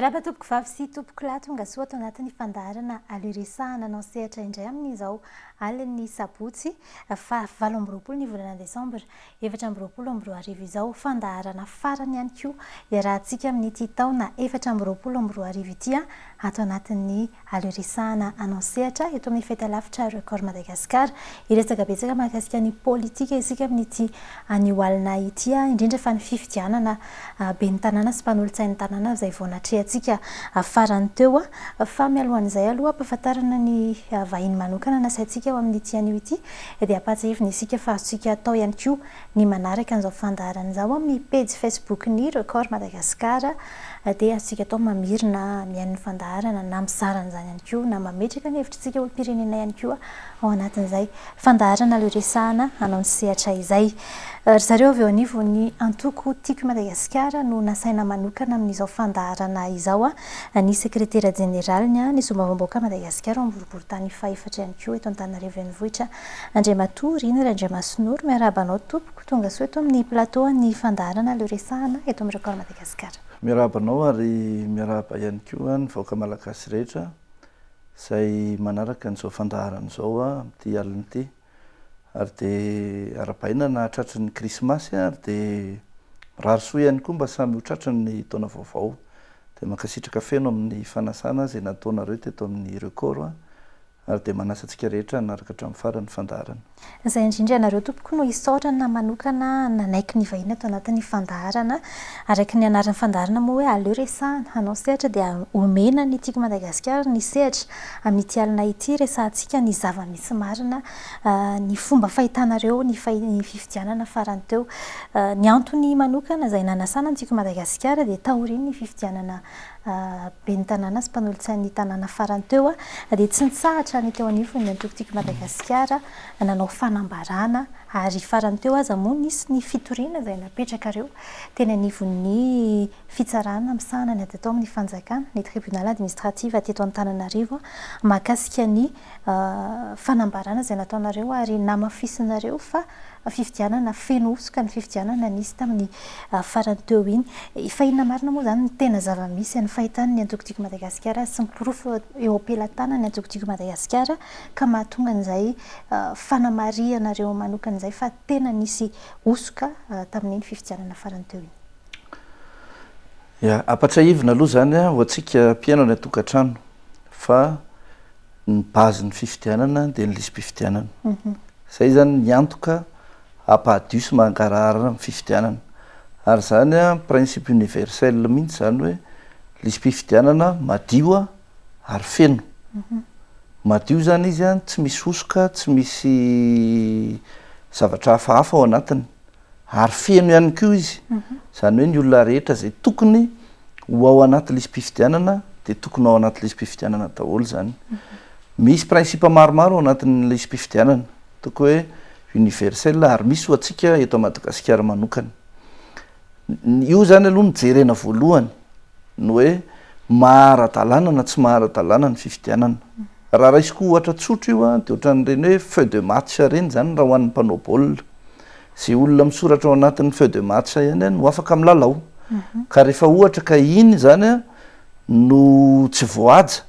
Miraba tompoko vavy sy tompoko lahy tonga soa tao anatin'ny fandaharana aloresahana anao sehatra indray amin'izao alin'ny sabotsy fa 7 ny volana desambra 2024 izao fandaharana farany ihany koa iarahantsika amin'ity taona 2024 ity ato anatin'ny aloresahana anao sehatra eto amin'ny fety lavitra record Madagasikara iresaka betsaka mahakasika ny politika isika amin'ity anioalina ity indrindra fa ny fifidianana ben'ny tanàna sy mpanolontsain'ny tanàna izay vao natrehantsika farany teo fa mialohan'izay aloha ampahafantarana ny vahiny manokana nasaintsika ao amin'ity anio ity dia ampatsahivina isika fa azontsika atao ihany koa ny manaraka an'izao fandaharana izao amin'ny page Facebook ny record Madagasikara dia azontsika atao mamirina mihaino ny fandaharana na mizarana izany ihany koa na mametraka ny hevitrintsika olom-pirenena ihany koa ao anatin'izay fandaharana aloresahana anao ny sehatra izay. Zareo avy eo anivo ny antoko tiako Madagasikara no nasaina manokana amin'izao fandaharana izao ny sekretera jeneraliny ny zombavamboaka Madagasikara amboriboritany faefatra ihany koa eto Antananarivo renivohitra Andriamatoa Rinira Andriamasinoro miarahaba anao tompoko tonga soa eto amin'ny plateau ny fandaharana aloresahana eto amin'ny record Madagasikara. Miarahaba anao ary miarahaba ihany koa ny vahoaka malagasy rehetra izay manaraka an'izao fandaharana izao amin'ity alina ity. Ary dia arapaina na tratry ny krismasy ary dia rarisoa ihany koa mba samy ho tratry ny taona vaovao dia mankasitraka feno amin'ny fanasana izay nataonareo teto amin'ny record ary dia manasantsika rehetra naraka hatramin'ny farany fandaharana. Izay indrindra ianareo tompoko no isaorana manokana nanaiky ny vahiny ato anatin'ny fandaharana araka ny anaran'ny fandaharana moa hoe aloresahana anao sehatra dia omena ny tiako Madagasikara ny sehatra amin'ity alina ity resahantsika ny zava-misy marina ny fomba fahitanareo ny fifidianana farany teo ny antony manokana izay nanasana ny tiako Madagasikara dia taoriany ny fifidianana ben'ny tanàna sy mpanolontsain'ny tanàna farany teo dia tsy nitsahatra ny teo anivony ny antoko tiako Madagasikara nanao fanambarana ary farany teo aza moa nisy ny fitoriana izay napetraka reo teny anivon'ny fitsarana misahana ny atao amin'ny fanjakana ny tribunal administratif teto Antananarivo mahakasika ny fanambarana izay nataonareo ary namafisinareo fa fifidianana feno osoka ny fifidianana nisy tamin'ny farany teo iny fahina marina moa izany ny tena zava-misy ny fahitany ny antoko tiako Madagasikara sy ny pirofo eo ampelantanana ny antoko tiako Madagasikara ka mahatonga an'izay fanamarianareo manokana izay fa tena nisy osoka tamin'iny fifidianana farany teo iny. Ya, ampatsahivina aloha zany ho antsika mpiaino ny atokantrano fa ny base ny fifidianana dia ny lisam-pifidianana. Izay zany ny antoka ampahadio sy mangarahara amin'ny fifidianana ary zany principe universel mihitsy zany hoe lisam-pifidianana madio ary feno. Madio zany izy tsy misy osoka tsy misy zavatra hafahafa ao anatiny ary feno ihany koa izy izany hoe ny olona rehetra izay tokony ho ao anaty lisam-pifidianana dia tokony ao anaty lisam-pifidianana daholo zany. Misy principe maromaro ao anatin'ny lisam-pifidianana toko hoe universel ary misy ho antsika eto Madagasikara manokana. Io zany aloha ny jerena voalohany ny hoe mahara-dalàna na tsy mahara-dalàna ny fifidianana. Raha raisiko ohatra tsotro io dia ohatran'ireny hoe feu de match reny zany raha ho an'ny mpanao baolina. Izay olona misoratra ao anatin'ny feu de match ihany no afaka milalao. Ka rehefa ohatra ka iny zany no tsy voahaja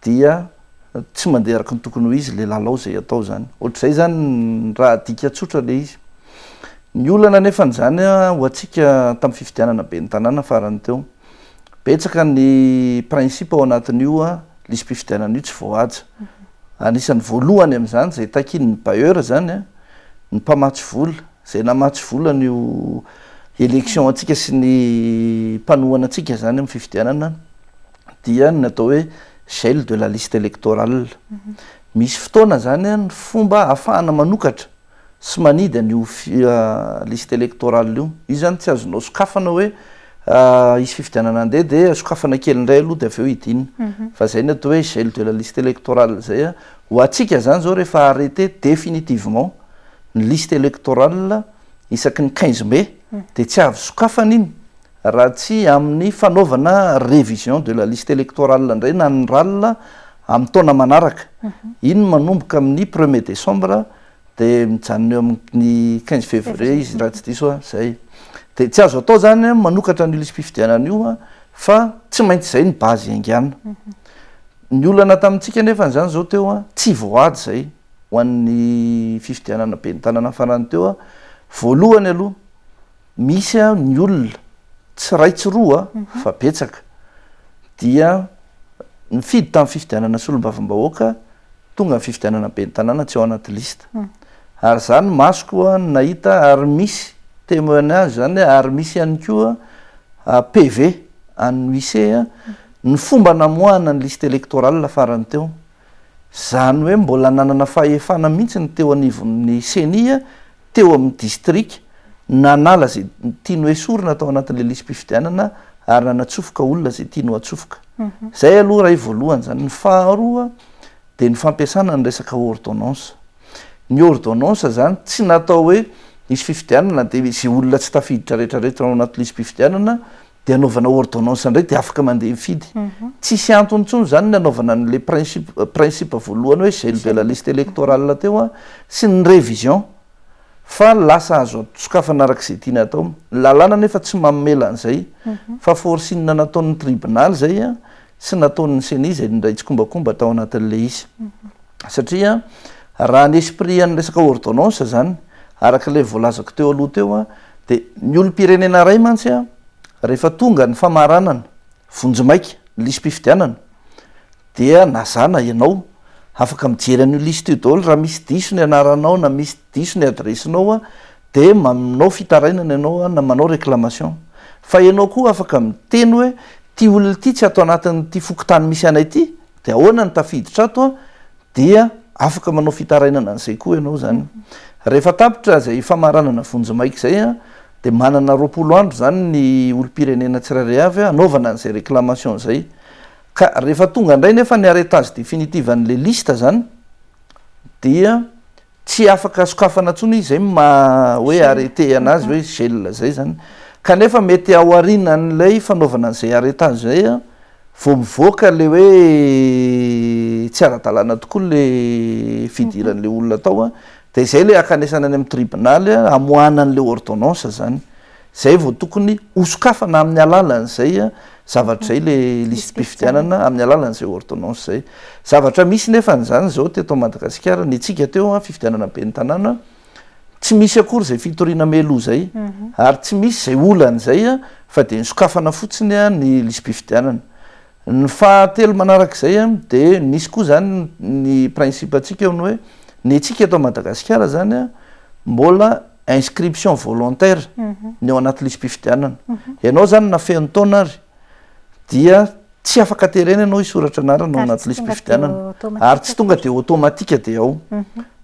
dia tsy mandeha araka ny tokony ho izy le lalao izay atao zany. Ohatr'izay zany raha dika tsotra le izy. Ny olana nefa n'izany ho antsika tamin'ny fifidianana ben'ny tanàna farany teo. Betsaka ny principe ao anatin'io lisam-pifidianana io tsy voahaja. Anisan'ny voalohany amin'izany izay takin'ny bailleur zany ny mpamatsy vola izay namatsy vola n'io élection antsika sy ny mpanohana antsika zany amin'ny fifidianana dia ny atao hoe gel de la liste électorale. Misy fotoana zany ny fomba ahafahana manokatra sy manidy an'io liste électorale io. Io zany tsy azonao sokafana hoe isy fifidianana andeha dia sokafana kely indray aloha dia avy eo hidinina. Fa izay ny atao hoe gel de la liste électorale izay ho antsika zany zao rehefa arrêté définitivement ny liste électorale isaky ny 15 mai dia tsy avy sokafana iny raha tsy amin'ny fanaovana révision de la liste électorale indray na ny ralina amin'ny taona manaraka. Iny manomboka amin'ny 1er décembre dia mijanona eo amin'ny 15 février izy raha tsy diso zay. Dia tsy azo atao zany manokatra ny lisam-pifidianana io fa tsy maintsy zay ny bazy angana ny olana tamintsika nefa n'zany zao teo a tsy voady zay ho an'ny fifidianana be ny tanàna farany teo a voalohany aloha misy a ny olona tsy ray tsy roa fa betsaka dia nifidy tamin'ny fifidianana solom-bavim-bahoaka tonga ny fifidianana be ny tanàna tsy ao anaty lista ary zany masoko a nahita ary misy témoignage zany ary misy ihany koa PV any UIC ny fomba namoahana ny liste électorale farany teo zany hoe mbola nanana fahefana mihitsy ny teo anivon'ny CENI teo amin'ny district nanala zay tiany hoe sorina tao anatin'le listy mpifidianana ary nanatsofoka olona zay tiany ho atsofoka zay aloha ray voalohany zany ny faharoa de ny fampiasana ny resaka ordonnance ny ordonnance zany tsy natao hoe misy fifidianana de zay olona tsy tafiditra rehetrarehetra ao anaty listy mpifidianana de anaovana ordonnance indray de afaka mandeha mifidy tsisy antony intsony zany ny anaovana n'le principe voalohany hoe gel de la liste électorale teo a sy ny révision fa lasa azo sokafana arak'izay tiany atao lalàna nefa tsy mamela an'izay fa forsinina nataon'ny tribunal zay a sy nataon'ny CENI zay ndray tsy kombakomba tao anatin'le izy satria raha ny esprit any resaka ordonnance zany arak'le voalazako teo aloha teo a de ny olom-pirenena ray mantsy a rehefa tonga ny famaranana vonjomaika lisy mpifidianana dia nazana ianao afaka mijery an'io liste io daholo raha misy diso ny anaranao na misy diso ny adressinao a de manao fitarainana ianao na manao réclamation fa ianao koa afaka miteny hoe ty olona ity tsy atao anatin'ty fokotany misy anay ity de ahoana ny tafiditra ato a dia afaka manao fitarainana an'izay koa ianao zany rehefa tapitra zay famaranana vonjomaika zay a de manana 20 andro zany ny olom-pirenena tsirairay avy anaovana an'izay réclamation zay ka rehefa tonga indray nefa ny arretage définitive an'le liste zany dia tsy afaka sokafana tsony izy zay hoe arrêté anazy hoe gel zay zany kanefa mety ao arina n'lay fanaovana an'izay arretage zay a vo mivoaka le hoe tsy ara-dalàna tokoa le fidiran'le olona tao a de zay le akanesana any amin'ny tribunal amoahana an'le ordonnance zany zay vao tokony hosokafana amin'ny alalan'zay a zavatra zay le listy mpifidianana amin'ny alalan'zay ordonnance zay zavatra misy nefa n'zany zao teto Madagasikara ny tsika teo a fifidianana be ny tanàna tsy misy akory zay fitoriana melo zay ary tsy misy zay olan'zay a fa de nisokafana fotsiny a ny listy mpifidianana ny fahatelo manarak'izay a de misy koa zany ny principe atsika eo ny hoe ny tsika eto Madagasikara zany a mbola inscription volontaire ny ao anaty listy mpifidianana ianao zany na feno taona ary dia tsy afaka terena ianao hisoratra anarana ao anaty listy mpifidianana ary tsy tonga de automatika de ao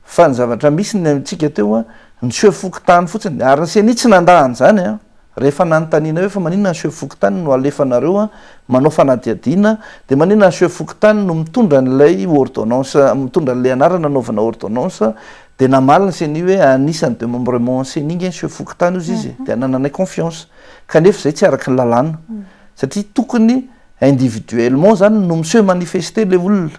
fa ny zavatra misy ny tsika teo a ny seho fokotany fotsiny ary ny CENI tsy nandahany zany a rehefa nanontaniana hoe fa maninona ny seho fokotany no alefanareo a manao fanadiadiana de maninona ny seho fokotany no mitondra n'lay ordonnance mitondra n'lay anarana anaovana ordonnance de namaly ny CENI hoe anisany démembrement CENI nge ny seho fokotany ozy izy de anananay confiance kanefa zay tsy araky ny lalàna satria tokony individuellement zany no miseho manifester le olona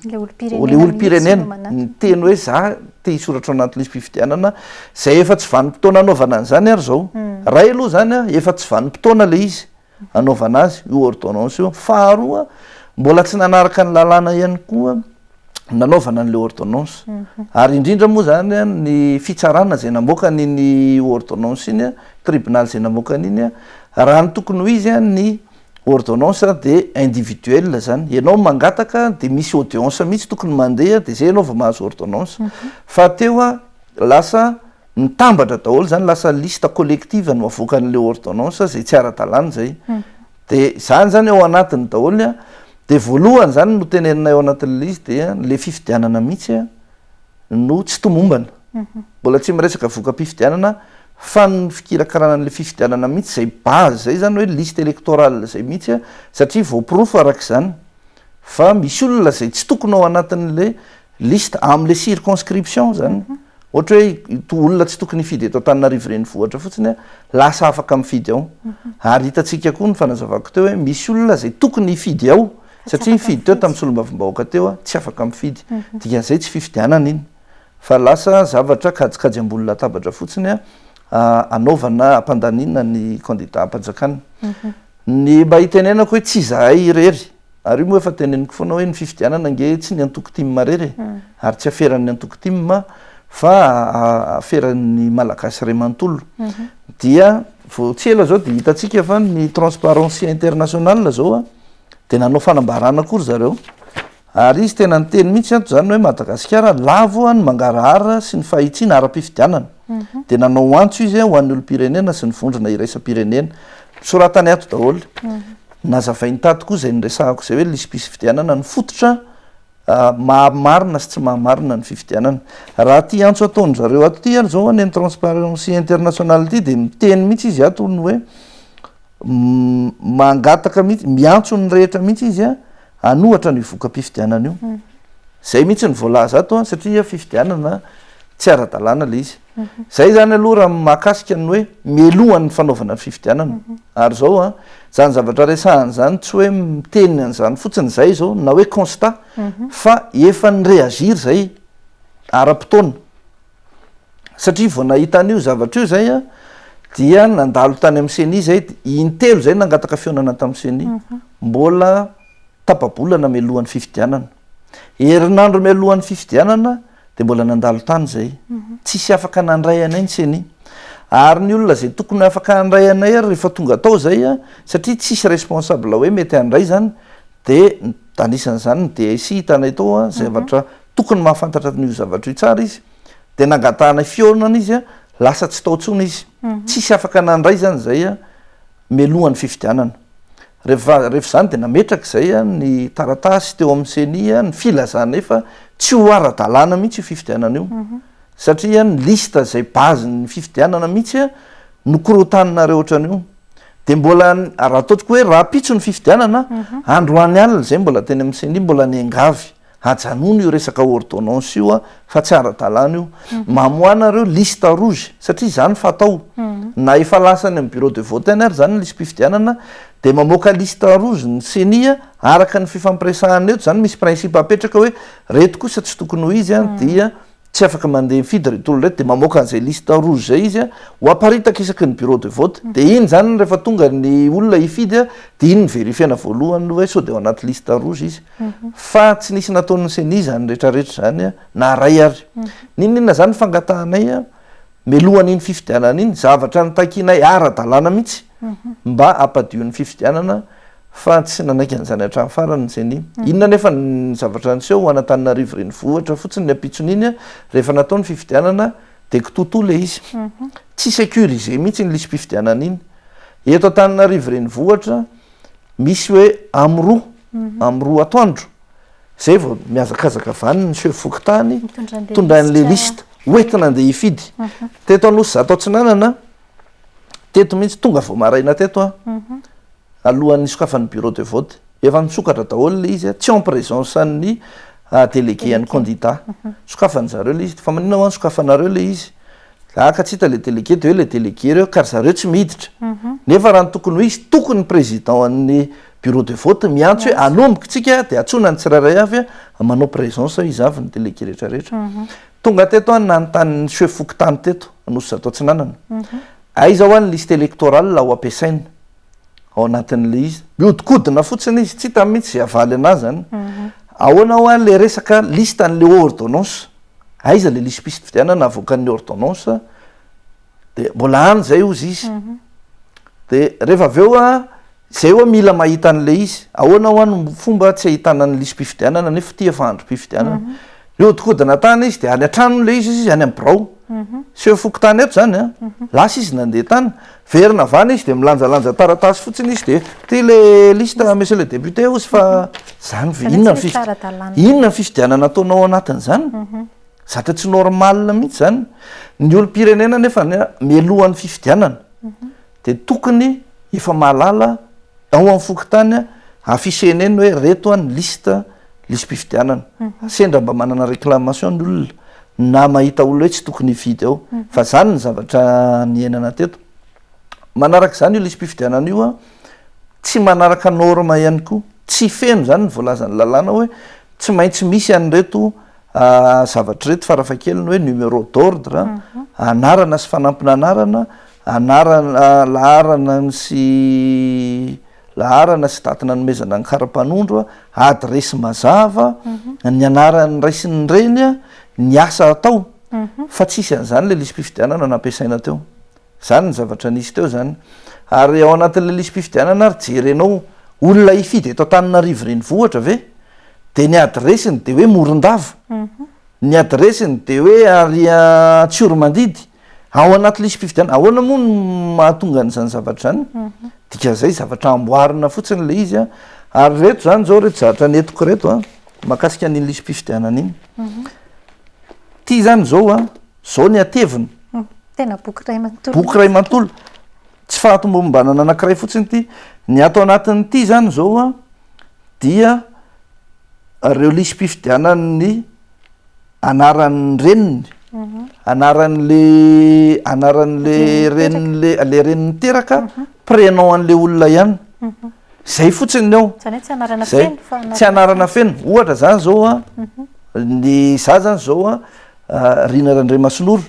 le olom-pirenena ny teny hoe za te hisoratra anaty listy mpifidianana zay efa tsy vanim-potoana anaovana an'izany ary zao ray aloha zany a efa tsy vanim-potoana le izy anaovana azy io ordonnance io faharoa mbola tsy nanaraka ny lalàna ihany koa nanaovana an'le ordonnance ary indrindra moa zany a ny fitsarana zay namoaka n'iny ordonnance iny a tribunal zay namoaka an'iny a raha ny tokony ho izy a ny ordonnance de individuel zany ianao mangataka de misy audience mihitsy tokony mandeha de zay ianao vao mahazo ordonnance fa teo a lasa mitambatra daholo zany lasa liste collective no avoaka an'le ordonnance zay tsy ara-dalàna zay de zany zany ao anatiny daholo a de voalohany zany no teneninay ao anatin'le izy de le fifidianana mihitsy a no tsy tomombana mbola tsy miresaka voka-pifidianana fa ny fikirakarana an'le fifidianana mihitsy zay base zay zany hoe liste électorale zay mihitsy a satria voaprofo arak'izany fa misy olona zay tsy tokony ao anatin'le liste am'le circonscription zany ohatra hoe olona tsy tokony hifidy eto Antananarivo renivohitra fotsiny a lasa afaka mifidy ao ary hitantsika koa ny fanazavako teo hoe misy olona zay tokony hifidy ao satria mifidy teo tamin'ny solom-bavim-bahoaka teo a tsy afaka mifidy dikan'izay tsy fifidianana iny fa lasa zavatra kajikajy ambony latabatra fotsiny a anaovana ampandaninana ny candidat ampanjakana ny mba hitenenako hoe tsy zahay irery ary io moa efa teneniko foana hoe ny fifidianana nge tsy ny antoko timma rery ary tsy aferan'ny antoko timma fa aferan'ny malagasy ray manontolo dia vo tsy ela zao de hitatsika fa ny transparency international zao a de nanao fanambarana akory zareo ary izy tena nyteny mihitsy ato zany hoe Madagasikara lavo ny mangarahara sy ny fahitsina ara-pifidianana de nanao antso izy ho an'ny olo-pirenena sy ny vondrona iraisam-pirenena soratany ato daholo nazavainy tato koa zay nyresahako zay hoe lisy-pisy fifidianana ny fototra mahamarina sy tsy mahamarina ny fifidianana raha ty antso ataony zareo ato ty ary zao any transparency international ty de miteny mihitsy izy ato ny hoe mangataka mihitsy miantso ny rehetra mihitsy izy a anohatra ny voka-pifidianana io zay mihitsy ny voalaza ato satria fifidianana tsy ara-dalàna le izy zay zany aloha raha mahakasika ny hoe mialohan'ny fanaovana ny fifidianana ary zao a zany zavatra resahany zany tsy hoe miteny an'izany fotsiny zay zao na hoe constat fa efa ny réagir zay ara-potoana satria vao nahita an'io zavatra io zay a dia nandalo tany amin'ny seni zay intelo zay nangataka fionana tamin'ny seni mbola tapabolana mialohan'ny fifidianana herinandro mialohan'ny fifidianana de mbola nandalo tany zay tsisy afaka nandray anay ny seni ary ny olona zay tokony afaka handray anay ary rehefa tonga tao zay a satria tsisy responsable hoe mety handray zany de anisan'zany ny DSI hitanay tao a zavatra tokony mahafantatra n'io zavatra io tsara izy de nangatanay fionana izy a lasa tsy tao tsony izy tsisy afaka nandray zany zay a mialohan'ny fifidianana rehefa zany de nametraka zay a ny taratasy teo amin'ny seni a ny filazana efa tsy ho ara-dalàna mihitsy io fifidianana io satria ny lista zay base ny fifidianana mihitsy a nokorotaninareo ohatran'io de mbola raha ataotiko hoe raha pitso ny fifidianana androany alina zay mbola teny amin'ny seni mbola ny angavy ajanono io resaka ordonnance io a fa tsy ara-dalàna io mamoanareo lista rouge satria zany fatao na efa lasany amin'ny bureau de vote any ary zany ny lisy-pifidianana de mamoaka lista rouge ny senia araka ny fifampiresahana eto zany misy principe apetraka hoe reto kosa tsy tokony ho izy a dia tsy afaka mandeha mifidy retolo reto de mamoaka an'izay lista rouge zay izy a ho aparitaka isaky ny bureau de vote de iny zany rehefa tonga ny olona hifidy a de iny ny verifiana voalohany hoe sao de ao anaty lista rouge izy fa tsy nisy nataon'ny seni zany rehetrarehetra zany a na ray ary ninona zany fangatahanay a mialohan'iny fifidianana iny zavatra nitakinay ara-dalàna mihitsy mba ampadio ny fifidianana fa tsy nanaiky an'izany hatramin'ny farany ny seni inona nefa ny zavatra nyseho ho an'Antananarivo renivohitra fotsiny ny ampitson'iny a rehefa natao ny fifidianana de kitoto le izy tsy sécurisé mihitsy ny lisy-pifidianana iny eto Antananarivo renivohitra misy hoe am'roa atoandro zay vao miazakazaka vany ny chef fokontany tondran'le lista hoentina andeha hifidy teto anosy zato atsinanana teto mihitsy tonga vao maraina teto a alohan'ny sokafan'ny bureau de vote efa misokatra daholo le izy a tsy en présence ny délégué an'ny candidat sokafany zareo le izy fa manina ho any sokafanareo le izy aka tsy hita le délégué de hoe le délégué reo kary zareo tsy miditra nefa raha ny tokony ho izy tokony président an'ny bureau de vote miantso hoe anomboka tsika de atsona ny tsirairay avy a manao présence izy avy ny délégué rehetrarehetra tonga teto a nanontany chef fokontany teto anosy zato atsinanana aiza ho any liste électorale la ho ampiasaina ao anatin'le izy miodikodina fotsiny izy tsy hita mihitsy zay avaly anazy zany ahoana ho any le resaka lista an'le ordonnance aiza le lisy-pisy fifidianana avoakan'ny ordonnance de mbola any zay ozy izy de rehefa avy eo a zay hoa mila mahita an'le izy ahoana ho any fomba tsy ahitana ny lisy-pifidianana nefa ty efa andro-pifidianana miodikodina tany izy de any an-trano le izy any amin'ny birao sy fokontany eto zany a lasa izy nandeha tany verina vana izy de milanjalanja taratasy fotsiny izy de ty le lista monsieur le député ozy fa zany inona ny fifidianana ataonao anatin'izany zatra tsy normalina mihitsy zany ny olo-pirenena nefa mialohan'ny fifidianana de tokony efa mahalala ao amin'ny fokontany afficheny eny hoe reto any lista lisy-pifidianana sendra mba manana réclamation ny olona na mahita olona hoe tsy tokony hifidy ao fa zany ny zavatra niainana teto manaraka zany io lisy-pifidianana io a tsy manaraka norma ihany koa tsy feno zany ny voalazany lalàna hoe tsy maintsy misy an'reto zavatra reto farafakeliny hoe numéro d'ordre anarana sy fanampina anarana anarana laharana sy laharana sy datina nomezana ny kara-panondro a adresy mazava ny anarany raisiny reny a ny asa atao fa tsisy an'izany le lisy mpifidianana nampiasaina teo zany ny zavatra nisy teo zany ary ao anatin'le lisy mpifidianana ary jerenao olona ifidy eto Antananarivo reny vohatra ve de ny adresiny de hoe Morondava ny adresiny de hoe Aria Tsioromandidy ao anaty lisy mpifidianana ahoana moa no mahatonga an'izany zavatra zany dika zay zavatra amboarina fotsiny le izy a ary reto zany zao reto zavatra netiko reto a mahakasika an'iny lisy mpifidianana iny ty zany zao a zao ny ateviny tena boky ray manontolo tsy fahatomombanana anankiray fotsiny ty ny ato anatin'ity zany zao a dia reo lisy mpifidianany anaran'ny reniny anaran'le reniny le reniny teraka prénom an'le olona ihany zay fotsiny ao zay tsy anarana feno ohatra zany zao a ny za zany zao a Rina Randriamasinoro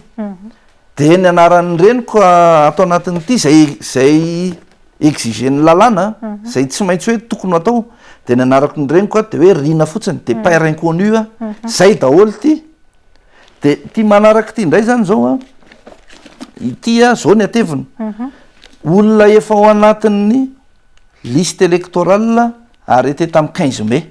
de ny anaran'ny reniko atao anatin'ity zay exigen'ny lalàna zay tsy maintsy hoe tokony atao de ny anarako ny reniko a de hoe Rina fotsiny de père inconnu a zay daholo ty de ty manaraka ty ndray zany zao a ity a zao ny ateviny olona efa ao anatin'ny liste électorale arrêté tamin'ny 15 mai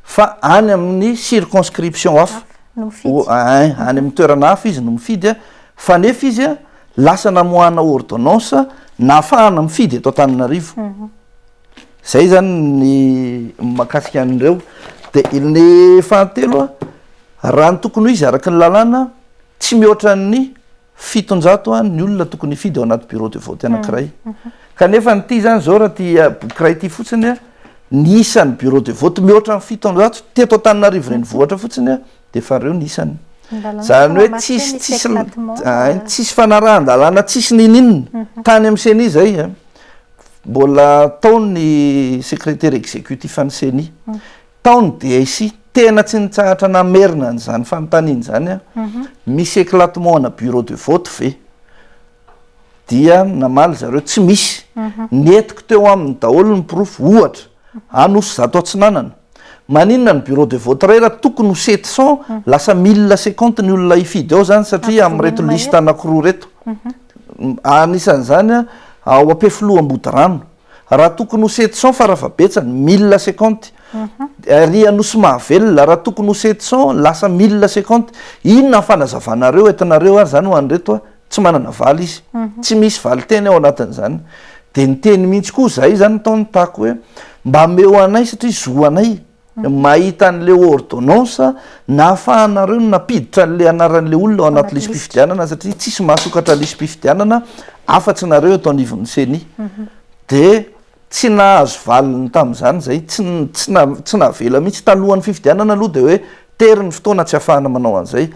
fa any amin'ny circonscription hafa any amin'ny toerana hafa izy no mifidy a fa nefa izy a lasa namoahana ordonnance nahafahana mifidy eto Antananarivo zay zany ny mahakasika an'ireo de ny fahatelo a raha ny tokony ho izy araky ny lalàna tsy mihoatra ny 700 ny olona tokony hifidy ao anaty bureau de vote anankiray kanefa nyty zany zao raha ty boky ray ty fotsiny a ny isan'ny bureau de vote mihoatra ny 700 teto Antananarivo reny vohatra fotsiny a de fa reo ny isany zany hoe tsisy fanarahan-dalàna tsisy nininina tany amin'ny CENI zay a mbola taony secrétaire exécutif any CENI taony DSI tena tsy nitsahatra namerina an'izany fanontaniana zany a misy éclatement ana bureau de vote ve dia namaly zareo tsy misy netiko teo amin'ny daholo ny proof ohatra anosy zato atsinanana maninona ny bureau de vote ray raha tokony ho 700 lasa 1050 ny olona ifidy ao zany satria amin'ny reto liste anankiroa reto anisan'izany a ao Ampefiloha-Ambodirano raha tokony ho 700 fa raha fa betsany 1050 ary anosy mahavelona raha tokony ho 700 lasa 1050 inona fanazavanareo entinareo ary zany ho an'reto a tsy manana valy izy tsy misy valy teny ao anatin'izany de ny teny mihitsy koa zay zany taony tako hoe mba meo anay satria zoanay mahita an'le ordonnance nahafahanareo napiditra an'le anaran'le olona ao anaty lisy mpifidianana satria tsisy mahasokatra lisy mpifidianana afatsy nareo eto anivon'ny CENI de tsy nahazo valiny tamin'izany zay tsy navela mihitsy talohan'ny fifidianana aloha de hoe tery ny fotoana tsy ahafahana manao an'izay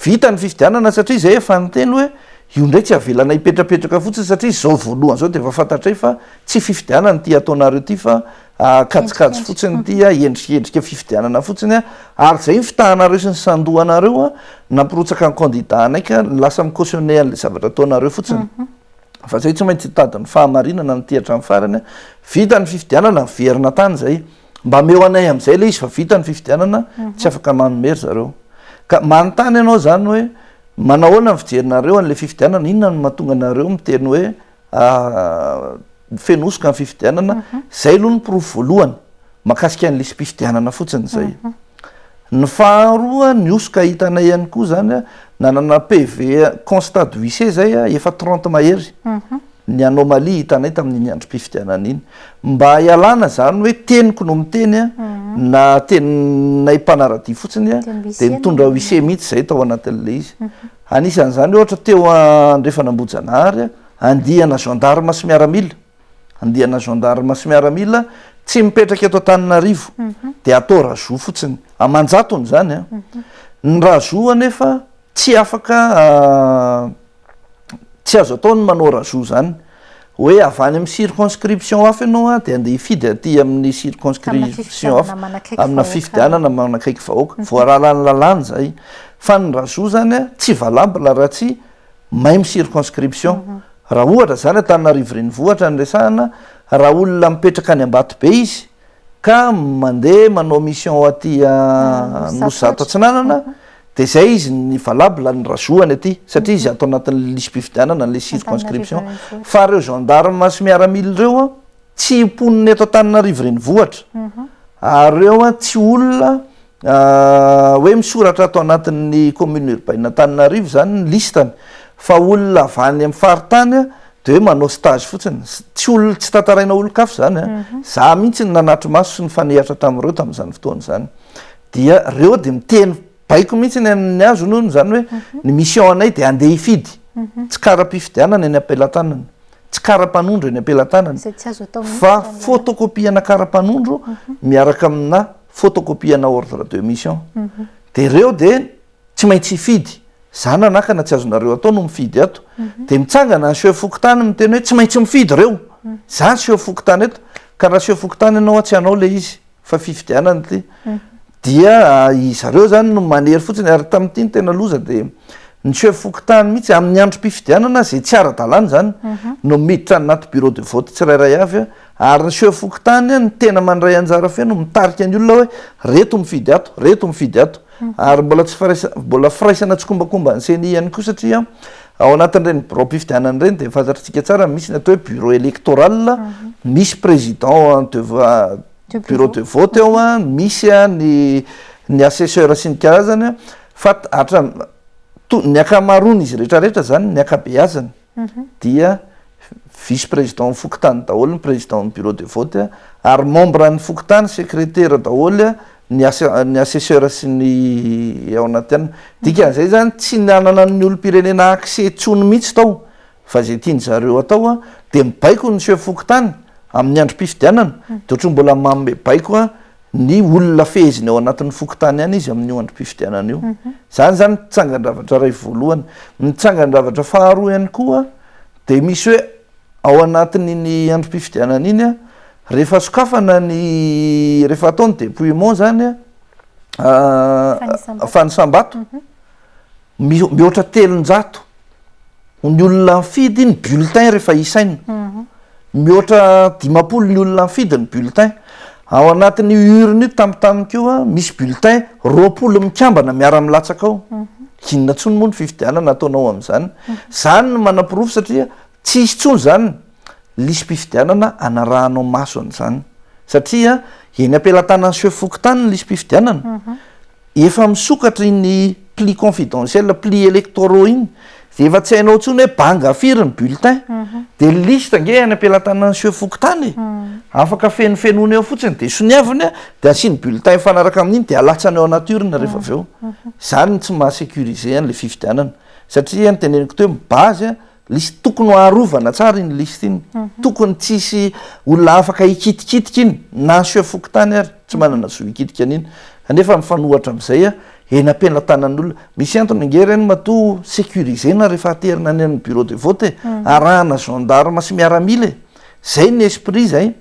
vita ny fifidianana satria zay efa nyteny hoe io ndray tsy avelana hipetrapetraka fotsiny satria zao voalohany zao de efa fantatray fa tsy fifidianana ty ataonareo ty fa kajikajy fotsiny ty a endrikendrika fifidianana fotsiny a ary zay ny fitahanareo sy ny sandohanareo a nampirotsaka ny candidat anaika lasa micautionné an'le zavatra ataonareo fotsiny fa zay tsy maintsy hitadiny fahamarinana nytihatra amin'ny farany vita ny fifidianana verina tany zay mba meo anay am'izay le izy fa vita ny fifidianana tsy afaka manomery zareo ka manontany ianao zany hoe manahoana ny fijerinareo an'le fifidianana inona no mahatonga anareo miteny hoe fenosoka ny fifidianana zay aloha ny proof voalohany mahakasika an'lisy mpifidianana fotsiny zay ny faharoa ny osoka hitanay ihany koa zany nanana PV constat d'huissier zay efa 30 mahery ny anomalie hitanay tamin'iny andro mpifidianana iny mba hialana zany hoe teniko no miteny na teninay mpanaradia fotsiny de mitondra huissier mihitsy zay tao anatin'le izy anisan'izany ohatra teo andrefanambojanahary andihana gendarme sy miaramila andihana gendarme sy miaramila tsy mipetraka eto Antananarivo de atao rajout fotsiny amanjatony zany ny rajout anefa tsy afaka tsy azo atao ny manao rajout zany hoe avany amin'ny circonscription hafa ianao de andeha hifidy aty amin'ny circonscription hafa amina fifidianana manakaiky vahoaka voaralany lalàny zay fa ny rajout zany tsy valable raha tsy même circonscription raha ohatra zany Antananarivo renivohitra ny resahana raha olona mipetraka any ambato be izy ka mandeha manao mission aty Nosy Atsinanana de zay izy ny valable ny razoany aty satria izy atao anatin'ny lisy mpifidianana n'le circonscription fa reo gendarme sy miaramily reo tsy mponiny eto Antananarivo renivohitra ary reo tsy olona hoe misoratra atao anatin'ny commune urbaine Antananarivo zany ny listany fa olona avy any amin'ny faritany de hoe manao stage fotsiny tsy olona tsy tantaraina olon-kafo zany za mihitsy ny nanatry maso sy ny fanehatra tamin'ireo tamin'izany fotoana zany dia reo de miteny baiko mihitsy ny amin'ny azo nono zany hoe ny mission anay de andeha hifidy tsy kara-pifidianana eny am-pelantanana tsy kara-panondro eny am-pelantanana fa photocopiana kara-panondro miaraka amina photocopiana ordre de mission de reo de tsy maintsy hifidy za nanakana tsy azonareo atao no mifidy ato de mitsangana ny seo fokotany miteny hoe tsy maintsy mifidy reo za seo fokotany eto ka raha seo fokotany ianao tsy anao le izy fa fifidianana ty dia izareo zany no manery fotsiny ary tamin'ity ny tena loza de ny seo fokotany mihitsy amin'ny androm-pifidianana zay tsy ara-dalàna zany no miditra anaty bureau de vote tsirairay avy ary ny seo fokotany ny tena mandray anjara feno mitarika ny olona hoe reto mifidy ato ary mbola firaisana tsykombakomba ny seny ihany koa satria ao anatin'ireny bureau-pifidianana reny de fantatritsika tsara misy ny atao hoe bureau électoral misy président bureau de vote eo misy ny assesseur sy ny karazany fa ny akamarony izy rehetrarehetra zany ny akabeazany dia vice président fokotany daholo ny président ny bureau de vote ary membre ny fokotany secrétaire daholo ny assesseur sy ny ao anaty any dikan'izay zany tsy nanana ny olom-pirenena accès tsony mihitsy tao fa zay tiany zareo atao de mibaiko ny seo fokotany amin'ny androm-pifidianana de ohatry mbola mamy baiko ny olona feheziny ao anatin'ny fokotany any izy amin'ny androm-pifidianana io zany tsangan-dravatra ray voalohany ny tsangan-dravatra faharoa ihany koa de misy hoe ao anatin'iny androm-pifidianana iny rehefa sokafana rehefa ataony dépouillement zany fanisambato mihoatra 300 ny olona mifidy ny bulletin rehefa isaina mihoatra 50 ny olona mifidy ny bulletin ao anatin'ny urne io tampotamiko misy bulletin 20 mikambana miara-milatsaka ao inona tsony moa ny fifidianana ataonao am'zany zany no manam-pirofo satria tsy isy tsony zany lisy mpifidianana anarahanao maso an'izany satria eny am-pelantanany seo fokotany ny lisy mpifidianana efa misokatra iny pli confidentiel pli électoraux iny de efa tsy hainao tsony hoe banga firy ny bulletin de lista nge any am-pelantanany seo fokotany afaka fenofenony eo fotsiny de soniaviny de asiany bulletin fanaraka amin'iny de alatsany ao anaty urne rehefa avy eo zany tsy mahasécurise an'le fifidianana satria ny teneniko teo mibazy lisy tokony harovana tsara iny liste iny tokony tsisy olona afaka hikitikitika iny na seo fokotany ary tsy manana zo hikitika an'iny kanefa mifanohatra am'izay eny am-pelantanan'olona misy antony ngereny mato sécurisena rehefa aterina any amin'ny bureau de vote arahana gendarme sy miaramile zay ny esprit zay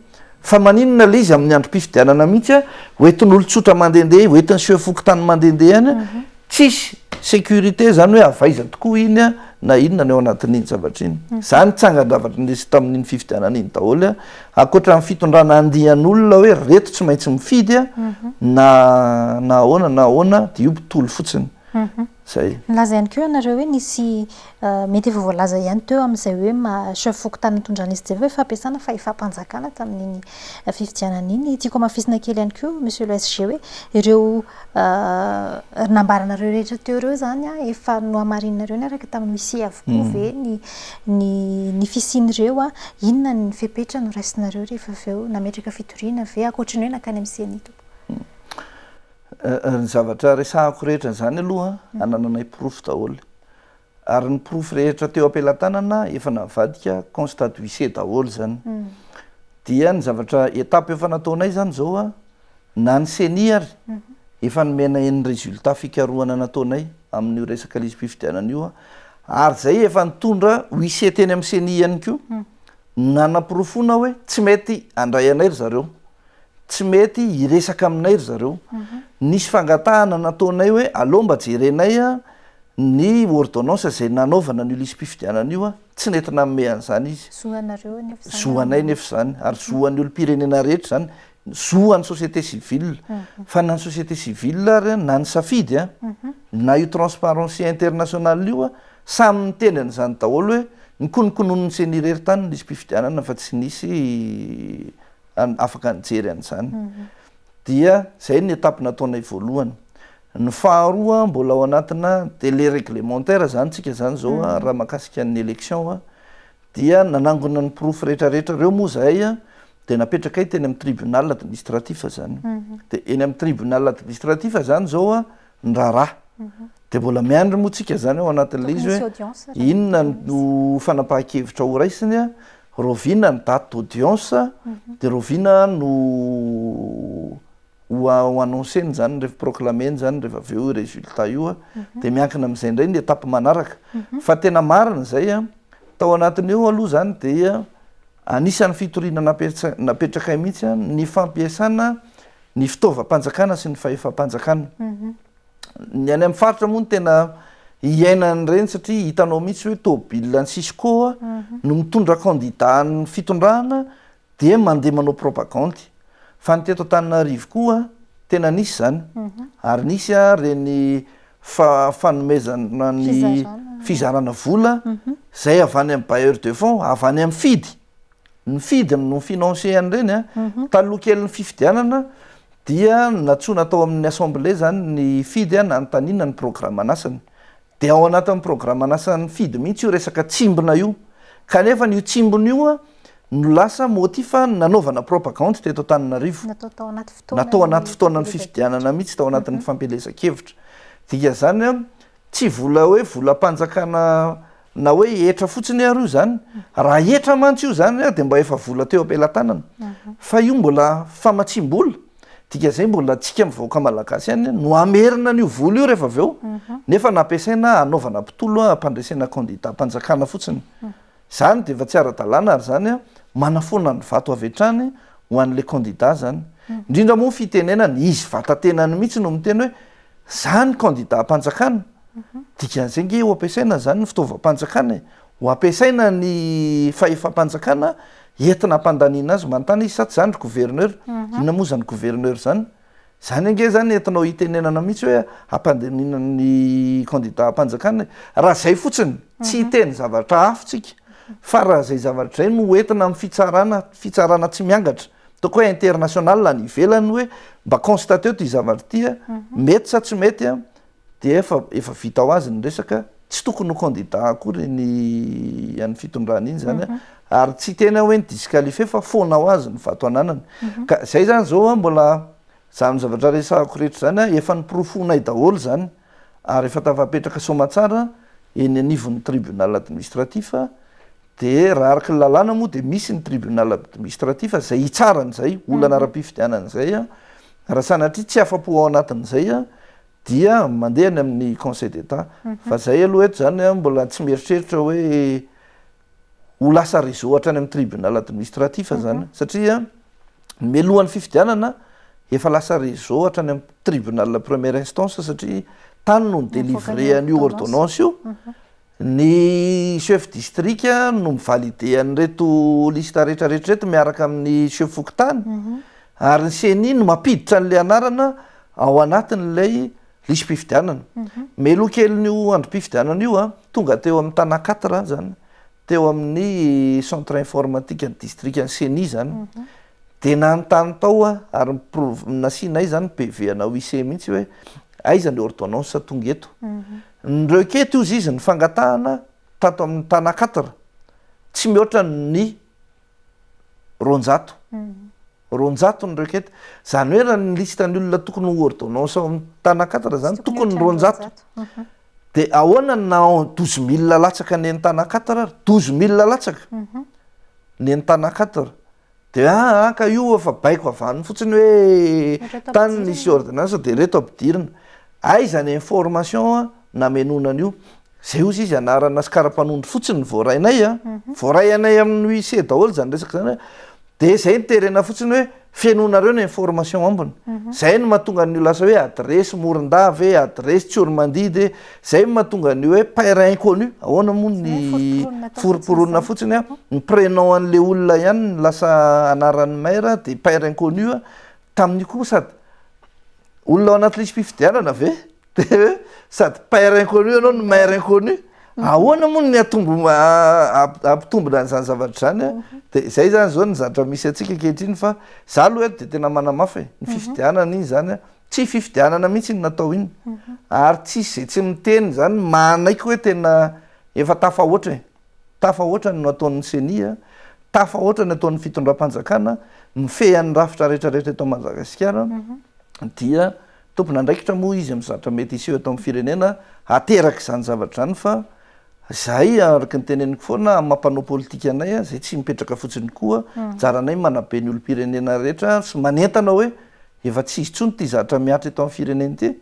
fa maninona le izy amin'ny androm-pifidianana mihitsy hoentin'olotsotra mandehandeha hoentin'ny seo fokotany mandehandeha any tsisy sécurité zany hoe avaiza tokoa iny na inona ny ao anatin'iny zavatra iny zany tsangan-davatra ndesy tamin'iny fifidianana iny daholo akoatra ny fitondrana andihan'olona hoe reto tsy maintsy mifidy na ahoana de io mpitolo fotsiny zay nilaza ihany keo ianareo hoe nisy mety efa voalaza ihany teo amin'izay hoe seo fokotany nitondrana izy jeva hoe fampiasana fa ifampanjakana tamin'iny fifidianana iny tiako mafisina kely ihany keo monsieur le SG hoe ireo nambaranareo rehetra teo reo zany efa no hamarinareo niaraka tamin'ny misy avokoa ve ny fisian'ireo inona ny fepetra no raisinareo rehefa avy eo nametraka fitoriana ve akoatriny hoe nakany amin'ny sianito ny zavatra resahako rehetra zany aloha anananay pirofo daholo ary ny pirofo rehetra teo am-pelantanana efa navadika constat d'huissier daholo zany dia ny zavatra etape efa nataonay zany zao na ny seni ary efa nomena ny résultat fikarohana nataonay amin'io resaka lisy mpifidianana io ary zay efa nitondra huissier teny amin'ny seni ihany ko nanapirofona hoe tsy mety andray anay ry zareo tsy mety hiresaka aminay ry zareo nisy fangatahana nataonay hoe aloha mba jerenay ny ordonnance zay nanaovana n'io lisy mpifidianana io tsy nentina mean'izany izy zoanay nefa zany ary zoan'ny olo-pirenena rehetra zany zoan'ny société civile fa na ny société civile ary na ny safidy a na io transparency internationale io a samy miteny an'izany daholo hoe nikonokononony senirery-tany nisy mpifidianana fa tsy nisy afaka nijery an'izany dia zay ny etape nataonay voalohany. Ny faharoa mbola ao anatina délai réglementaire zany tsika zany zao a raha mahakasika ny élection a dia nanangona ny proof rehetrarehetra reo moa zahay a de napetrakay teny amin'ny tribunal administratif zany de eny amin'ny tribunal administratif zany zao a ny raharaha de mbola miandry moa tsika zany ao anatin'le izy hoe inona no fanapahan-kevitra ho raisiny a rovina ny date d'audience de rovina no ho annonceny zany rehefa proclameny zany rehefa avy eo résultat io a de miankina amin'izay indray ny etape manaraka fa tena marina zay a tao anatin'io aloha zany dia anisan'ny fitoriana napetrakay mihitsy a ny fampiasana ny fitaovam-panjakana sy ny fahefam-panjakana ny any amin'ny faritra moa ny tena iainany reny satria hitanao mihitsy hoe tômôbila ny Cisco no mitondra candidat ny fitondrahana dia mandeha manao propagande fa ny teto Antananarivo koa tena nisy zany ary nisy a reny fanomezana ny fizarana vola zay avy any amin'ny bailleur de fonds avy any amin'ny fidy ny fidy no financé an'ireny a taloha kely ny fifidianana dia natsona tao amin'ny assemblée zany ny fidy a nanontaniana ny programme anasany de ao anatin'ny programme anasan'ny fidy mihitsy io resaka tsimbona io kanefa n'io tsimbona io a no lasa motifa nanaovana propagande teto Antananarivo natao anaty fotoana ny fifidianana mihitsy tao anatin'ny fampelezan-kevitra dia zany a tsy vola hoe volam-panjakana na hoe etra fotsiny ary io zany raha etra mantsy io zany a de mba efa vola teo ampelantanana fa io mbola famatsim-bola tika zay mbola tsika mivaoaka malagasy any no amerina n'io vola io rehefa avy eo nefa nampiasaina anaovana mpitolo ampandresena candidat mpanjakana fotsiny zany de efa tsy ara-dalàna ary zany a manafona ny vato avy hatrany ho an'le candidat zany indrindra moa fitenenany izy vatatenany mihitsy no miteny hoe zany candidat mpanjakana dikan'izay nge ho ampiasaina zany ny fitaovam-panjakana ho ampiasaina ny fahefam-panjakana entina ampandaniana azy manontany izy saty zany ry gouverneur inona moa zany gouverneur zany ange zany entinao hitenenana mihitsy hoe ampandaniana ny candidat mpanjakana raha zay fotsiny tsy hiteny zavatra hafitsika fa raha zay zavatra zay no entina amin'ny fitsarana tsy miangatra toko hoe international la ny ivelany hoe mba constaté ty zavatra ty a mety sa tsy mety a de efa vita ho azy ny resaka tsy tokony ho candidat akory ny an'ny fitondrana iny zany a ary tsy tena hoe ny disqualifié fa foana ho azy ny vato ananany ka zay zany zao a mbola zany zavatra resahako rehetra zany a efa niprofonay daholo zany ary efa tafapetraka somatsara eny anivon'ny tribunal administratif de raha araky ny lalàna moa de misy ny tribunal administratif zay hitsaran'zay olana ara-pifidianan'zay a raha sanatria tsy afa-po ao anatin'izay a dia mandeha any amin'ny conseil d'état fa zay aloha eto zany a mbola tsy mieritreritra hoe ho lasa réseau hatrany amin'ny tribunal administratif zany satria mialohan'ny fifidianana efa lasa réseau hatrany amin'ny tribunal première instance satria tany no ny délivré an'io ordonnance io ny chef district no mivalide an'reto lista rehetrarehetra reto miaraka amin'ny chef fokontany ary ny CNI no mampiditra an'le anarana ao anatin'lay lisy mpifidianana melo kely n'io androm-pifidianana io a tonga teo amin'ny tana 4 zany teo amin'ny centre informatique ny district ny CNI zany de nanontany tao a ary nasinay zany PV anao IC mihitsy hoe aiza ny ordonnance tonga eto nireo keto izy izy ny fangatahana tato amin'ny tana 4 tsy mihoatra ny ronjato nireo keto zany hoe raha ny listany olona tokony ho ordonnance ao amin'ny tana 4 zany tokony ny ronjato de ahoana na 12 000 latsaka ny tana 4 12 000 latsaka ny tana 4 de ka io efa baiko avaniny fotsiny hoe tany nisy ordonnance de reto ampidirina aiza ny information namenonana io zay ozy izy anarana sy kara-panondro fotsiny voarainay a voaray anay amin'ny IC daholo zany resaka zany de zay niterena fotsiny hoe fiainonareo ny information ambony zay no mahatonga an'io lasa hoe adresy morondavy adresy tsyoromandidy zay mahatonga an'io hoe pairin inconnu ahoana moa ny foroporonina fotsiny a ny prénom an'le olona ihany ny lasa anaran'ny maira de pairin inconnu a tamin'io koa sady olona ao anaty lisy mpifidianana ve de sady pairin inconnu anao ny maire inconnu ahoana moa ny ampitombona n'zany zavatra zany a de zay zany zao ny zatra misy atsika kehitriny fa za aloha de tena manamafy ny fifidianana iny zany a tsy fifidianana mihitsy iny natao iny ary tsisy zay tsy miteny zany manaiky hoe tena efa tafahoatra no ataon'ny senia tafahoatra ny ataon'ny fitondram-panjakana mifehan'ny rafitra rehetrarehetra eto Madagasikara dia tompona andraikitra moa izy amin'ny zatra mety iseho atao amin'ny firenena ateraka izany zavatra zany fa zay araky ny teneniko foana mampanao politika anay a zay tsy mipetraka fotsiny koa jaranay manabe ny olo-pirenena rehetra sy manentana hoe efa tsy izy tsony ty zatra miatra eto amin'ny firenena ty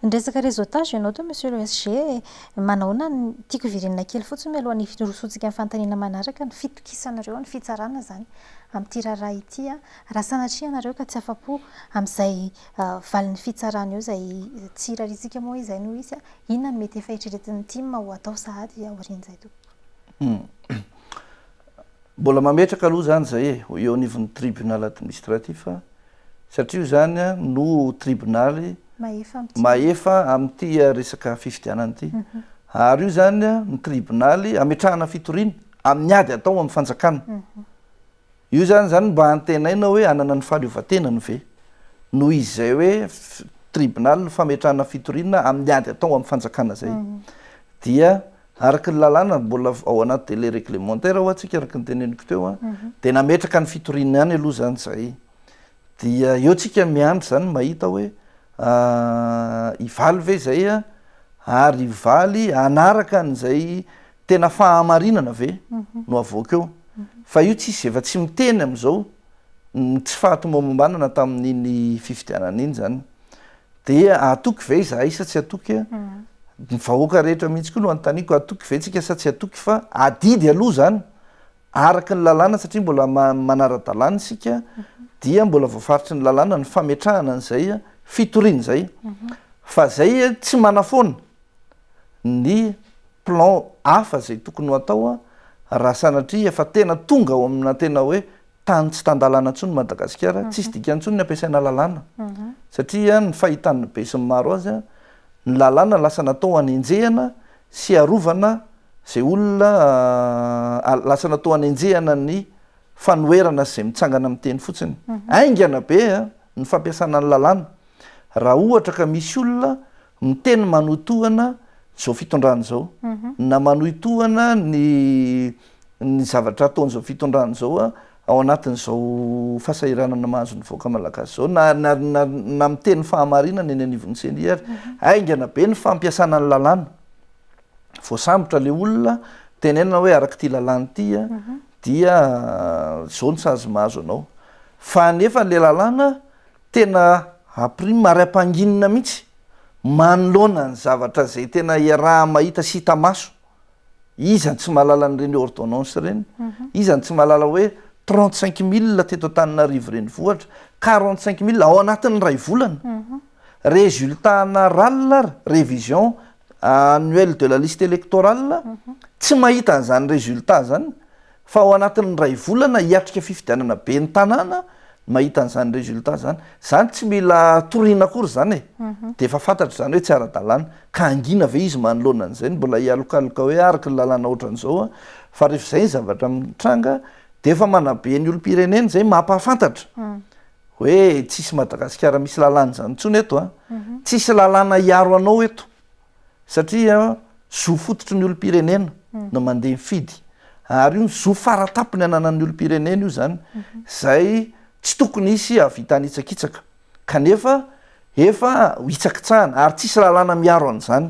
Ndresaka réseautage ianao to monsieur le SG manaona tiako virenina kely fotsiny alohan'ny rosotsika amin'ny fantanina manaraka ny fitokisanareo ny fitsarana zany amin'ity raharaha ity a raha sanatria anareo ka tsy afapo amin'izay valin'ny fitsarana eo zay tsirarisika moa izay no isy a inona no mety efa eritreretin'ny team ho atao sahady aorian'izay to mbola mametraka aloha zany zay eo anivon'ny tribunal administratif satria io zany a no tribunaly maefa amin'ity resaka fifidianana ity ary io zany a ny tribunaly ametrahana fitoriana amin'ny ady atao amin'ny fanjakana io zany mba antenaina hoe anana ny fahaleovatenany ve noho izy zay hoe tribunal fametrahana fitoriana amin'ny ady atao amin'ny fanjakana zay dia araky ny lalàna mbola ao anaty délai réglementaire ho atsika araky ny teneniko teo a de nametraka ny fitoriana ihany aloha zany zay dia eo tsika miandry zany mahita hoe ivaly ve zay a ary ivaly anaraka an'izay tena fahamarinana ve no avoaka eo fa io tsisy efa tsy miteny am'izao tsy fahatomombanana tamin'iny fifidianana iny zany de atoky ve za isa tsy atoky a ny vahoaka rehetra mihitsy koa no antaniko atoky ve tsika sa tsy atoky fa adidy aloha zany araky ny lalàna satria mbola manara-dalàna sika dia mbola voafaritry ny lalàna ny fametrahana an'izay fitoriana zay fa zay tsy manafoana ny plan hafa zay tokony ho atao raha sanatria efa tena tonga ao amina tena hoe tany tsy tandalàna ntsony Madagasikara tsisy dikany ntsony ny ampiasaina lalàna satria ny fahitana be sy ny maro azy ny lalàna lasa natao hanenjehana sy arovana zay olona lasa natao hanenjehana ny fanoerana zay mitsangana amin'ny teny fotsiny aingana be ny fampiasana ny lalàna raha ohatra ka misy olona miteny manotohana zao fitondrana zao na manoitohana ny zavatra ataon'izao fitondrana zao ao anatin'izao fahasahiranana mahazo ny voaka malagasy zao na miteny fahamarinana eny anivon'ny seny ary aingana be ny fampiasana ny lalàna voasambotra le olona tenenana hoe araky ty lalàna ty dia zao ny sazy mahazo anao fa nefa le lalàna tena aprimy maray-panginina mihitsy manoloana ny zavatra zay tena iaraha mahita sy hita maso izany tsy mahalala n'ireny ordonnance reny izany tsy mahalala hoe 35 000 teto Antananarivo reny vohatra 45 000 ao anatin'ny ray volana résultat na ralina révision annuelle de la liste électorale tsy mahita an'izany résultat zany fa ao anatin'ny ray volana hiatrika fifidianana be ny tanàna mahita an'izany résultat zany tsy mila toriana akory zany de efa fantatra zany hoe tsy ara-dalàna ka angina ve izy manoloana an'izay mbola hialokaloka hoe araky ny lalàna ohatran'izao fa rehefa zay ny zavatra mitranga de efa manabe ny olo-pirenena zay mampahafantatra hoe tsisy Madagasikara misy lalàna zany ntsony eto tsisy lalàna hiaro anao eto satria zo fototry ny olo-pirenena no mandeha mifidy ary io zo faratapony ananan'ny olo-pirenena io zany zay tsy tokony isy avitany itsakitsaka kanefa efa hitsakitsahana ary tsisy lalàna miaro an'izany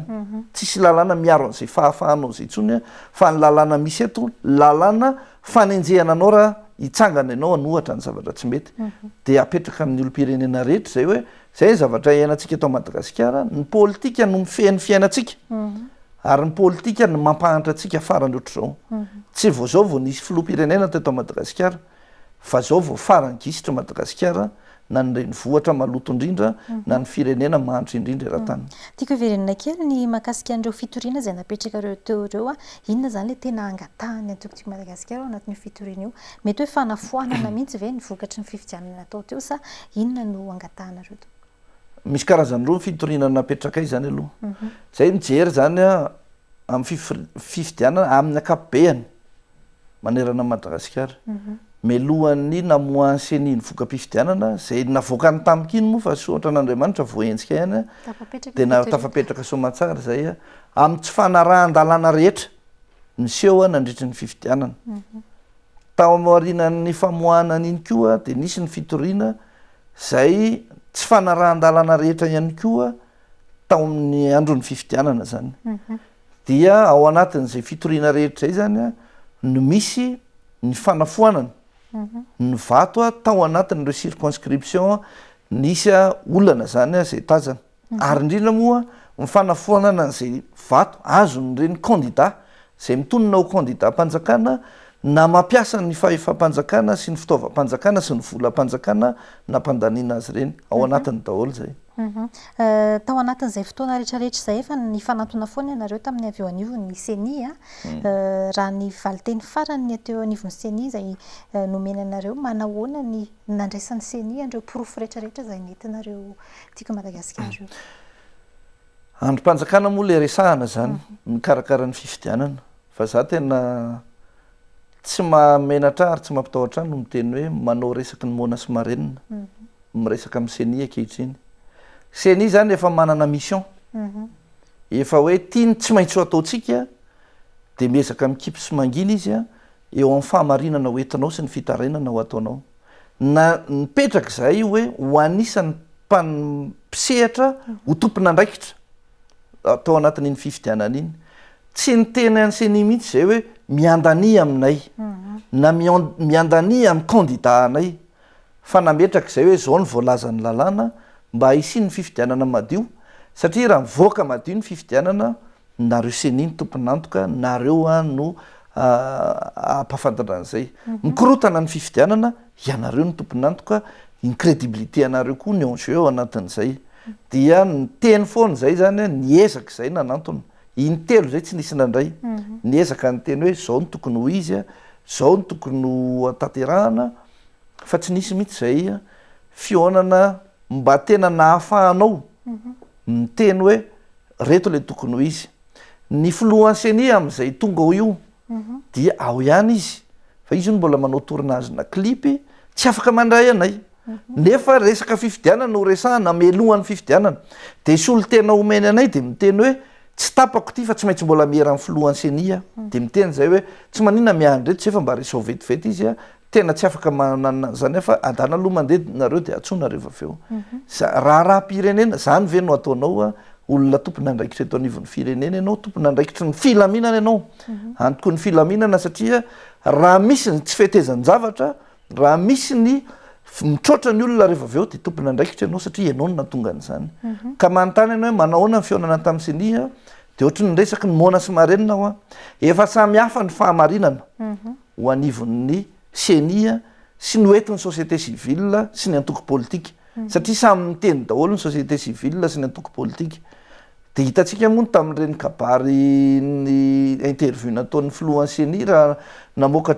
tsisy lalàna miaro an'izay fahafahanao zay tsony fa ny lalàna misy eto lalàna fanenjehana anao raha hitsangana ianao anohatra ny zavatra tsy mety de apetraka amin'ny olo-pirenena rehetra zay hoe zay zavatra iainantsika eto Madagasikara ny politika no mifehy ny fiainantsika ary ny politika no mampahatra antsika farany ohatr'izao tsy vao zao vao nisy filoham-pirenena teto Madagasikara fa zao vao farangisitra Madagasikara na nyreny vohatra maloto indrindra na ny firenena mahantra indrindra era-tany. Tiako hiverenana kely ny mahakasika an'ireo fitoriana izay napetraka teo ireo inona zany le tena angatahany antokotsika Madagasikara ao anatin'io fitoriana io, mety hoe fanafoanana mihitsy ve ny vokatry ny fifidianana atao teo sa inona no angatahana reo teo? Misy karazany roa ny fitoriana napetrakay zany aloha. Zay mijery zany amin'ny fifidianana amin'ny ankapobeny manerana Madagasikara. Melohan'ny namoahan'ny CENI ny voka-pifidianana zay navoakany tamikiny moa fa soatra an'Andriamanitra voahentsika ihany dia tafapetraka soamantsara zay amin'ny tsy fanarahan-dalàna rehetra niseho nandritra ny fifidianana. Tao aorinan'ny famoahana an'iny koa dia nisy ny fitoriana zay tsy fanarahan-dalàna rehetra ihany koa tao amin'ny andron'ny fifidianana zany. Dia ao anatin'izay fitoriana rehetra zay zany no misy ny fanafoanana ny vato tao anatin'ireo circonscription nisy olana zany zay tazana ary indrindra moa ny fanafoanana an'izay vato azon'ireny candidat zay mitonona ho candidat-mpanjakana na mampiasa ny fahefam-panjakana sy ny fitaovam-panjakana sy ny volam-panjakana nampandaniana azy ireny ao anatiny daholo zay. Tao anatin'izay fotoana rehetrarehetra izay efa ny fanantona foana ianareo tamin'ny avy eo anivon'ny CENI raha ny valiteny farany teo anivon'ny CENI izay nomena anareo manahoana ny nandraisan'ny CENI an'ireo porofo rehetrarehetra izay nentinareo tiaka Madagasikara io? Androm-panjakana moa le resahana zany mikarakara ny fifidianana fa za tena tsy mamenatra ary tsy mampitahotra no miteny hoe manao resaky ny Mona sy Marenina miresaka amin'ny CENI ankehitriny. CENI zany efa manana mission efa hoe tiany tsy maintsy ho ataotsika dia miezaka mikipo sy mangina izy eo amin'ny fahamarinana ho entinao sy ny fitarenana ho ataonao. Na nipetraka izay hoe ho anisan'ny mpisehatra ho tompon'andraikitra atao anatin'iny fifidianana iny. Tsy niteny an'ny CENI mihitsy zay hoe miandania aminay na miandania amin'ny candidat anay fa nametraka izay hoe zao ny voalazan'ny lalàna mba hisiny ny fifidianana madio satria raha mivoaka madio ny fifidianana nareo CENI ny tompon'antoka nareo no ampafantatra an'izay mikorotana ny fifidianana ianareo ny tompon'antoka ny crédibilité anareo koa ny enjeu ao anatin'izay dia ny teny foana zay zany niezaka izay nanantona intelo zay tsy nisy nandray niezaka ny teny hoe zao ny tokony ho izy zao ny tokony ho atanterahana fa tsy nisy mihitsy zay fionana mba tena nahafahanao miteny hoe reto le tokony ho izy. Ny filohan'ny CENI amin'izay tonga ho io dia ao ihany izy fa izy no mbola manao tournage-na klipy tsy afaka mandray anay nefa resaka fifidianana no resahana melohan'ny fifidianana dia isolo tena omeny anay dia miteny hoe tsy tapako ty fa tsy maintsy mbola miera amin'ny filohan'ny CENI dia miteny zay hoe tsy manina miandreto tsy efa mba resao vetivety izy tena tsy afaka manana zany fa adana aloha mandeha nareo dia atsona rehefa aveo. Raha-pirenena zany ve no ataonao olona tompon'andraikitra eto anivon'ny firenena ianao tompon'andraikitra ny filaminana ianao antoko ny filaminana satria raha misy ny tsy fetezany zavatra raha misy ny mitroatra ny olona rehefa aveo dia tompon'andraikitra ianao satria ianao no natonga an'izany ka manontany ianao hoe manahoana ny fionana tamin'ny CENI dia ohatry ny resaky ny Mona sy Marenina ao efa samy hafa ny fahamarinana ho anivon'ny CENI sy ny oentin'ny société civile sy ny antoko politika satria samy miteny daholo ny société civile sy ny antoko politika dia hitantsika moa tamin'ireny kabary ny interview nataon'ny filohan'ny CENI raha namoaka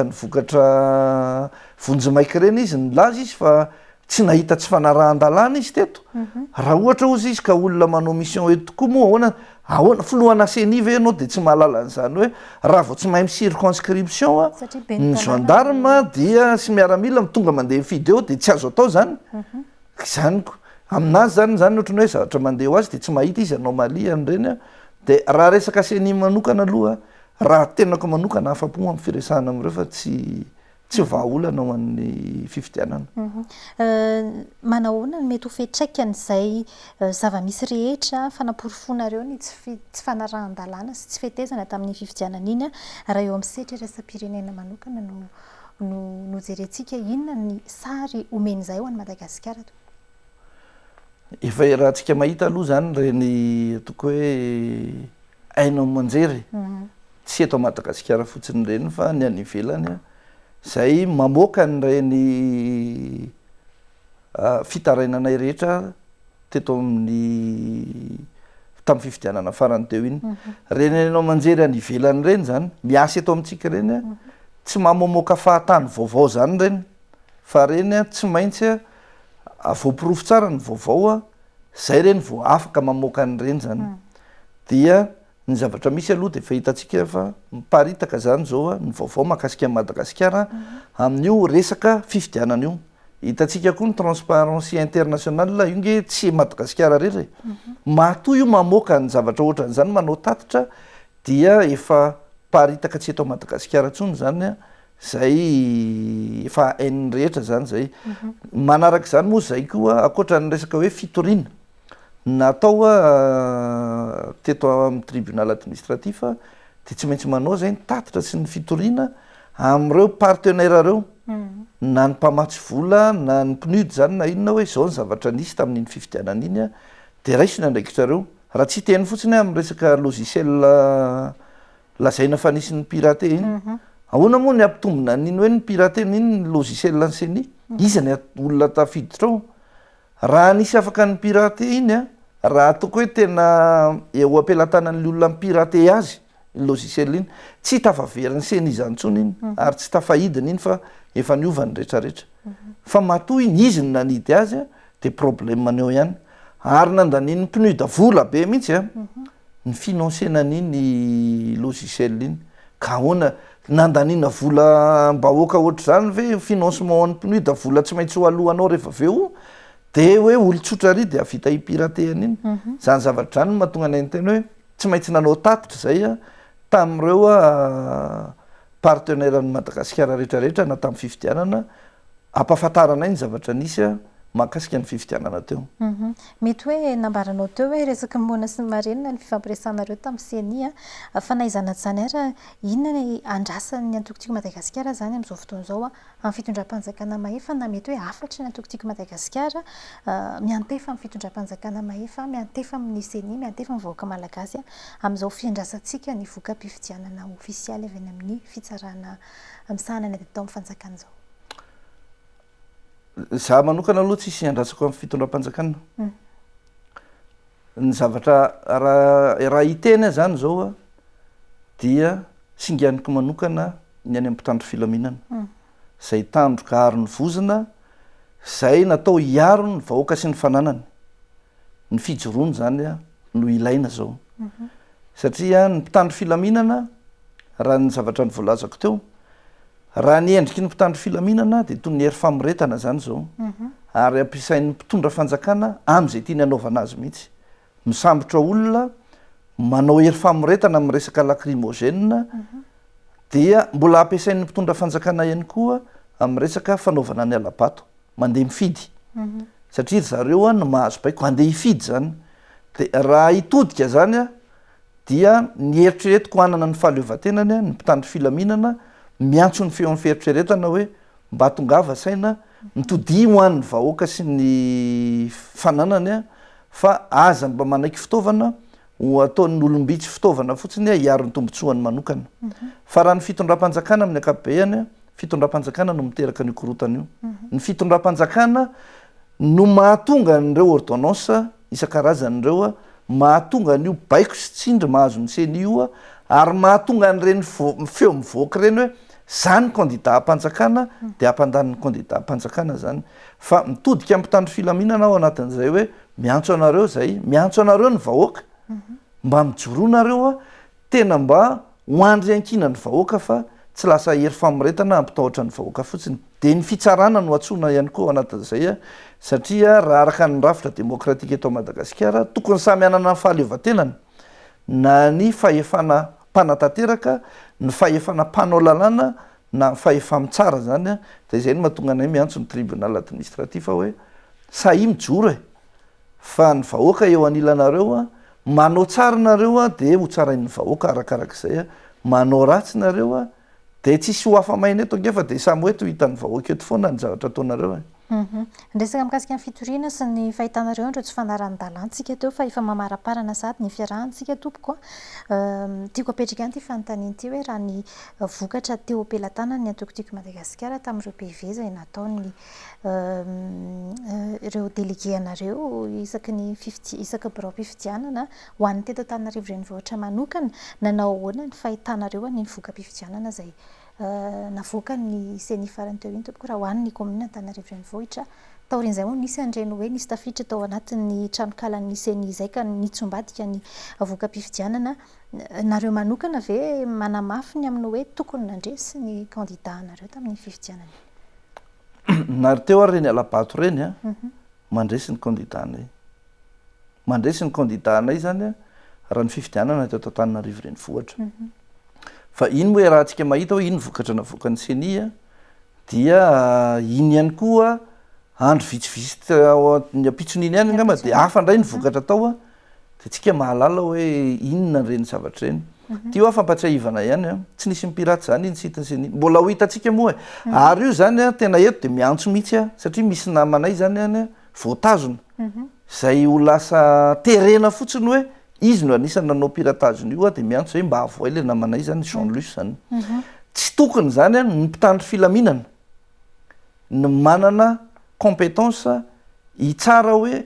ny vokatra vonjimaiky ireny izy nilaza izy fa tsy nahita tsy fanarahan-dalàna izy teto raha ohatra ozy izy ka olona manao mission eto tokoa moa ahoana filohana CENI ve ianao dia tsy mahalala an'izany hoe raha vao tsy mahay circonscription ny gendarme dia sy miaramila tonga mandeha mifidy eo dia tsy azo atao zany zanyko aminazy zany ohatrany hoe zavatra mandeha ho azy dia tsy mahita izy anomalie an'ireny dia raha resaka CENI manokana aloha raha tenako manokana afa-po amin'ny firesahana amin'ireo fa tsy vahaolana ao amin'ny fifidianana. Manahoana mety ho fetraikany izay zava-misy rehetra fanaporofonareo ny tsy fanarahan-dalàna sy tsy fetezana tamin'ny fifidianana iny raha eo amin'ny setra iraisam-pirenena manokana no jerentsika inona ny sary omen'izay ho an'ny Madagasikara to? Efa raha tsika mahita aloha zany reny atoko hoe hainao manjery tsy eto Madagasikara fotsiny ireny fa ny any ivelany zay mamoaka nyreny fitarainanay rehetra teto amin'ny tamin'ny fifidianana farany teo iny reny anao manjery any ivelany reny zany miasa eto amintsika reny tsy mamomoaka fahatany vaovao zany reny fa reny tsy maintsy voapirovy tsara ny vaovao zay reny vo afaka mamoaka an'ireny zany dia ny zavatra misy aloha de fahitatsika fa miparitaka zany zao ny vaovao mahakasika ny Madagasikara amin'io resaka fifidianana io. Hitatsika koa ny transparency internationale io nge tsy Madagasikara rery matoa io mamoaka ny zavatra ohatran'izany manao tatitra dia efa paritaka tsy eto Madagasikara tsony zany zay efa hain'ny rehetra zany zay manaraka zany moa zay koa akoatra ny resaka hoe fitoriana natao teto amin'ny tribunal administratif de tsy maintsy manao zay ny tatitra sy ny fitoriana am'ireo partenaire reo na ny mpamatsy vola na ny PNUD zany na inona hoe zao ny zavatra nisy tamin'iny fifidianana iny de raisina ndraikitrareo raha tsy teny fotsiny amin'ny resaka logiciel lazaina fa nisy ny pirate iny ahoana moa ny ampitombona n'iny hoe ny pirate n'iny ny logiciel lanseny izy ny olona tafiditra ao raha nisy afaka ny pirate iny raha toko hoe tena eo ampelantanan'ny olona mipirate azy logiciel iny tsy tafaveriny seny izany tsony iny ary tsy tafahidiny iny fa efa niovany rehetrarehetra fa matoa iny izy ny nanidy azy de problème maneo ihany ary nandaniny PNUD vola be mihitsy ny financenan'iny logiciel iny ka ahoana nandanina vola mbahoaka ohatr' zany ve financement ny PNUD vola tsy maintsy ho alohanao rehefa aveo de hoe olotsotra ry de avita hipirateana iny zany zavatra zany mahatonga anay tena hoe tsy maintsy nanao tatitra zay tamin'ireo partenaire ny Madagasikara rehetrarehetra na tamin'ny fifidianana ampahafantaranay ny zavatra nisy mahakasika ny fifidianana teo. Mety hoe nambaranao teo hoe resaka mona sy marenina ny fifampiresanareo tamin'ny CNI fa naizana zany ara inona ny andrasan'ny antokotiko Madagasikara zany amin'izao fotoana zao amin'ny fitondram-panjakana mahefa na mety hoe afatra ny antokotiko Madagasikara miantefa amin'ny fitondram-panjakana mahefa miantefa amin'ny CNI miantefa amin'ny vahoaka malagasy amin'izao fiandrasantsika ny voka-pifidianana ofisialy avy any amin'ny fitsarana misahanana de tao amin'ny fanjakana zao. Za manokana aloha tsisy andrasako amin'ny fitondram-panjakana ny zavatra raha hiteny zany zao dia singaniko manokana ny any amin'ny mpitandro filaminana zay tandroka aro ny vozona zay natao hiaro ny vahoaka sy ny fananany ny fijoroany zany no ilaina zao satria ny mpitandro filaminana raha ny zavatra ny voalazako teo raha ny endriky ny mpitandro filaminana de toy ny hery famoretana zany zao ary ampiasain'ny mpitondra fanjakana am'izay tiany anaovana azy mihitsy misambotra olona manao hery famoretana amin'ny resaka lacrymogène dia mbola ampiasain'ny mpitondra fanjakana ihany koa amin'ny resaka fanaovana ny alabato mandeha mifidy satria zareo no mahazo baiko andeha hifidy zany de raha hitodika zany dia ny eritreretiko anana ny fahaleovatenany ny mpitandro filaminana miantso ny feo amin'ny fieritreretana hoe mba tongava saina mitodi ho an'ny vahoaka sy ny fananany fa aza mba manaiky fitaovana ho ataon'ny olombitsy fitaovana fotsiny hiaro ny tombotsoany manokana fa raha ny fitondram-panjakana amin'ny ankapobeny fitondram-panjakana no miteraka ny korotana io ny fitondram-panjakana no mahatonga n'ireo ordonnance isan-karazan'ireo mahatonga n'io baiko sy tsindry mahazo ny seny io ary mahatonga an'ireny feo mivoaka ireny hoe zany candidat am-panjakana de ampandaniny candidat am-panjakana zany fa mitodika ampitandro filaminana ao anatin'izay hoe miantso anareo zay miantso anareo ny vahoaka mba mijoroanareo tena mba hoandry ankina ny vahoaka fa tsy lasa hery famoretana ampitahotra ny vahoaka fotsiny de ny fitsarana no atsona ihany koa anatin'izay satria raha araka ny rafitra demokratika eto Madagasikara tokony samy anana ny fahaleovatenany na ny fahefana mpanatanteraka ny fahefana mpanao lalàna na fahefamitsara zany de zay no mahatonga anay miantso ny tribunal administratif hoe sahy mijoro fa ny vahoaka eo anilanareo manao tsara nareo de ho tsarain'ny vahoaka arakarak'izay manao ratsy nareo de tsisy ho afa-maina eto angefa de samy hoe to hitan'ny vahoaka eto foana ny zavatra ataonareo Ndresaka mikasika ny fitoriana sy ny fahitanareo andreo tsy fanaran-dalantsika teo fa efa mamaraparana sady ny fiarahantsika tompoko tiako apetraka any ty fanontaniana ty hoe raha ny vokatra teo am-pelantanany ny antokotiako Madagasikara tamin'ireo PV zay nataony ireo délégué anareo isaky ny isaky birao mpifidianana ho an'ny teto Antananarivo renivohitra manokana nanao ahoana ny fahitanareo ny voka-pifidianana zay navoaka ny CENI farany teo iny tompoko raha ho an'ny commune Antananarivo renivohitra taorin'izay moa nisy andreny hoe nisy tafiditra tao anatin'ny tranokalan'ny CENI zay ka nitsombadika ny voka-pifidianana nareo manokana ve manamafy ny amin'ny hoe tokony nandresy ny candidat anareo tamin'ny fifidianana nary teo ary reny alabato reny a mandresy ny candidat anay mandresy ny candidat anay zany raha ny fifidianana teo Antananarivo renivohitra fa iny hoe raha antsika mahita hoe iny vokatra navoakan'ny CENI dia iny ihany koa andro vitsivitsy ny ampitson'iny ihany angamba dia hafa ndray ny vokatra tao dia tsika mahalala hoe inona reny zavatra reny ty hoa fampatsiahivana ihany tsy nisy mipiraty zany iny sitiny CENI mbola ho hitantsika moa ary io zany tena eto dia miantso mihitsy satria misy namanay zany any voatazona zay ho lasa terena fotsiny hoe izy no anisany nanao piratazony io dia miantso hoe mba avoay le namanay zany Jean-Luc zany tsy tokony zany ny mpitandro filaminana ny manana compétence hitsara hoe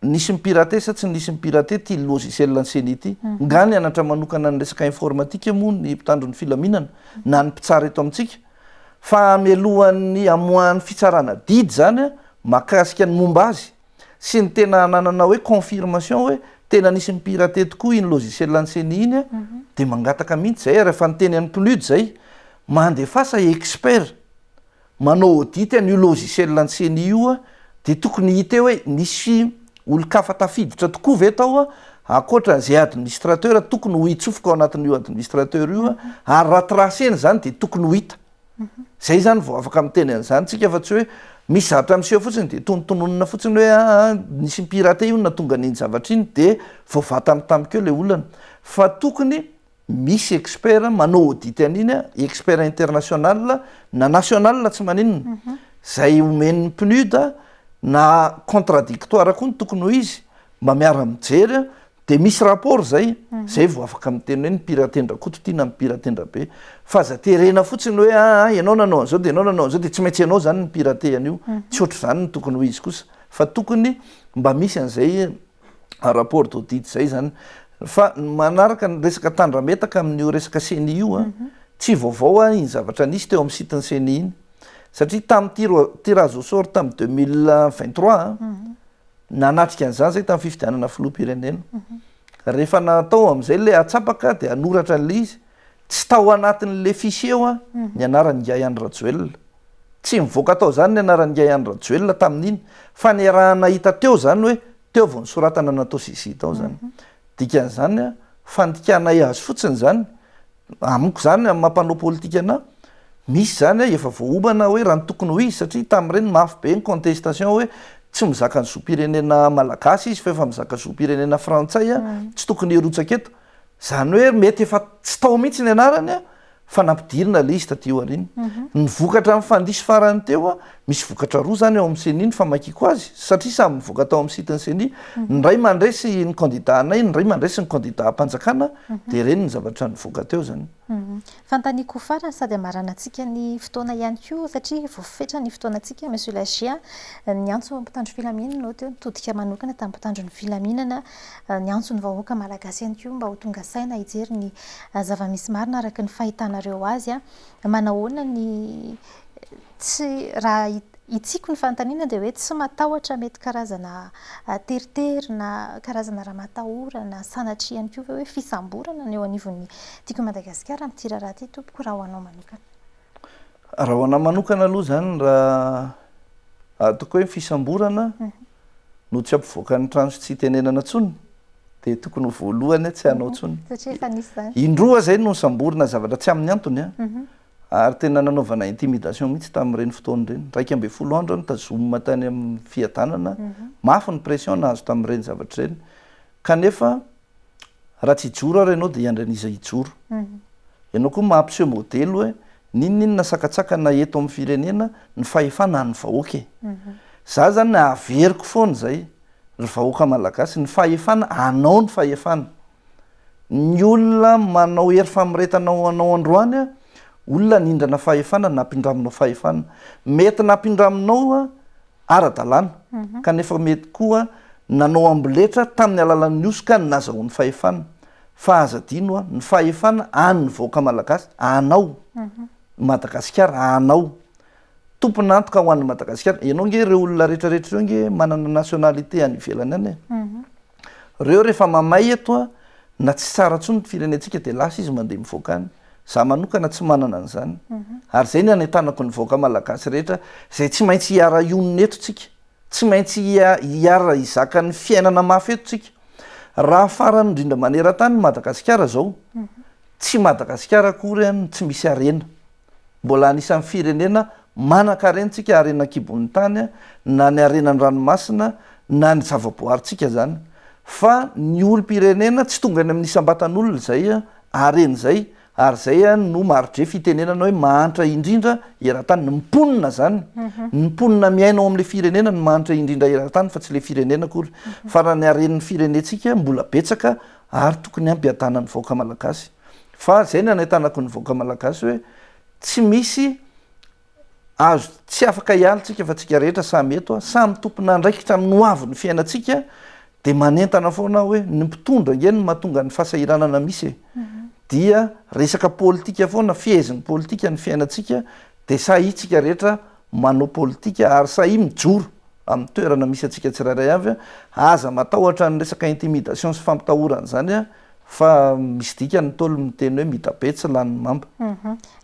nisy mipirate sa tsy nisy mipirate ty logiciel ny CENI ty nga ny anatra manokana ny resaka informatika moa ny mpitandro ny filaminana na ny mpitsara eto amintsika fa mialohan'ny amoahan'ny fitsarana didy zany makasika ny momba azy sy ny tena nanana hoe confirmation hoe tena nisy mipirate tokoa iny logiciel ny CENI iny dia mangataka mihitsy zay rehefa nyteny any PNUD zay mandefasa expert manao audit an'io logiciel ny CENI io dia tokony hita hoe nisy olo-kafa tafiditra tokoa ve tao akoatran'izay administrateur tokony ho hitsofoka ao anatin'io administrateur io ary raha traceny zany dia tokony ho hita zay zany vao afaka miteny an'izany tsika fa tsy hoe misy zavatra miseho fotsiny dia tonotononona fotsiny hoe nisy mipirate io na tonga n'iny zavatra iny dia vao vatamtamika eo le olana fa tokony misy expert manao audit an'iny expert international na national tsy maninona zay omen'ny PNUD na contradictoire koa ny tokony ho izy mba miara mijery dia misy rapport zay vao afaka miteny hoe nipiratendra koto ty na mipiratendra be fa za terena fotsiny hoe ianao nanao an'izao dia ianao nanao an'izao dia tsy maintsy ianao zany nipirate an'io tsy ohatry zany ny tokony ho izy kosa fa tokony mba misy an'izay rapport d'audit zay zany fa manaraka ny resaka tandrametaka amin'io resaka CENI io tsy vaovao iny zavatra nisy teo amin'ny sitiny CENI iny satria tamin'ny tirage au sort tamin'ny 2023 nanatrika an'izany zay tamin'ny fifidianana filoham-pirenena rehefa natao amin'izay le atsapaka dia anoratra an'le izy tsy tao anatin'le fichier ny anarany Ngaiany Rajoelina tsy mivoaka tao zany ny anarany Ngaiany Rajoelina tamin'iny fa ny raha nahita teo zany hoe teo vao nisoratana natao sisy tao zany dikan'izany fandikanay azy fotsiny zany amiko zany amin'ny mampanao politika ana misy zany efa voaomana hoe raha ny tokony ho izy satria tamin'ireny mafy be ny contestation hoe tsy mizaka ny zoam-pirenena malagasy izy fa efa mizaka zoam-pirenena frantsay tsy tokony hirotsaka eto zany hoe mety efa tsy tao mihitsy ny anarany fa nampidirina le izy taty aoriana ny vokatra amin'ny fandisy farany teo misy vokatra roa zany ao amin'ny CENI ny famakiko azy satria samy mivoaka tao amin'ny sitiny CENI ny ray mandresy ny candidat anay ny ray mandresy ny candidat am-panjakana dia reny ny zavatra nivoaka teo zany fantaniako farany sady amaranantsika ny fotoana ihany koa satria voafetra ny fotoanantsika monsieur Lagia ny antso mpitandro filaminana no teo nitodika manokana tamin'ny mpitandro ny filaminana ny antso ny vahoaka malagasy ihany koa mba ho tonga saina hijery ny zava-misy marina araka ny fahitanareo azy manahoana ny tsy raha itsiko ny fanontaniana dia hoe tsy matahotra mety karazana teritery na karazana raha matahorana sanatria ihany koa ve hoe fisamborana ny eo anivon'ny tiako Madagasikara amin'ity raharaha ty tompoko raha ho anao manokana raha ho anao manokana aloha zany raha ataoko hoe fisamborana no tsy ampivoaka ny trano tsy tenenana tsony dia tokony ho voalohany tsy hanao tsony satria efa nisy zany indroa zay no samborina zavatra tsy amin'ny antony ary tena nanaovana intimidation mihitsy tamin'ireny fotoana ireny 1 andro nitazomina tany amin'ny fiadanana mafy ny pression nahazo tamin'ireny zavatra ireny kanefa raha tsy hijoro ary ianao dia iandran'iza hijoro ianao koa mampiseho modely hoe ninninona sakatsakana eto amin'ny firenena ny fahefana ny vahoaka za zany ny averiko foana zay ry vahoaka malagasy ny fahefana anao ny fahefana ny olona manao hery famiretanao anao androany a olona nindrana fahefana nampindraminao fahefana mety nampindraminao ara-dalàna kanefa mety koa nanao amboletra tamin'ny alalan'ny osoka ny nazahoan'ny fahefana fa azadino a ny fahefana any ny vahoaka malagasy anao Madagasikara anao tomponantoka ho an'ny Madagasikara ianao nge reo olona rehetrarehetra reo nge manana nationalité any ivelany any reo rehefa mamay eto a na tsy tsara ntsony ny firenentsika de lasa izy mandeha mivoaka any za manokana tsy manana an'izany ary zay ny anentanako ny vahoaka malagasy rehetra zay tsy maintsy hiara ionina eto tsika tsy maintsy hiara izaka ny fiainana mafy eto tsika raha farany indrindra maneran-tany Madagasikara zao tsy Madagasikara akory any tsy misy arena mbola anisan'ny firenena manan-karentsika arena-kibon'ny tany na ny arenany ranomasina na ny zavaboarintsika zany fa ny olo-pirenena tsy tonga any amin'ny isam-batan'olona zay arena zay ary zay no marodre fitenenana hoe mahantra indrindra eran-tany ny mponina zany ny mponina miainao amin'le firenena ny mahantra indrindra eran-tany fa tsy le firenena akory fa raha ny aren'ny firenentsika mbola betsaka ary tokony ampiadana ny vahoaka malagasy fa zay ny anentanako ny vahoaka malagasy hoe tsy misy azo tsy afaka hialitsika fa tsika rehetra samy eto samy tompona ndraikitra amin'ny hoavy ny fiainatsika de manentana foana hoe ny mpitondra nge ny mahatonga ny fahasahiranana misy dia resaka politika foana fihezin'ny politika ny fiainatsika de sahi tsika rehetra manao politika ary sahi mijoro amin'ny toerana misy atsika tsirairay avy aza matahotra ny resaka intimidation sy fampitahorana zany fa misy dika ny tolo miteny hoe mitapetsy lany mamba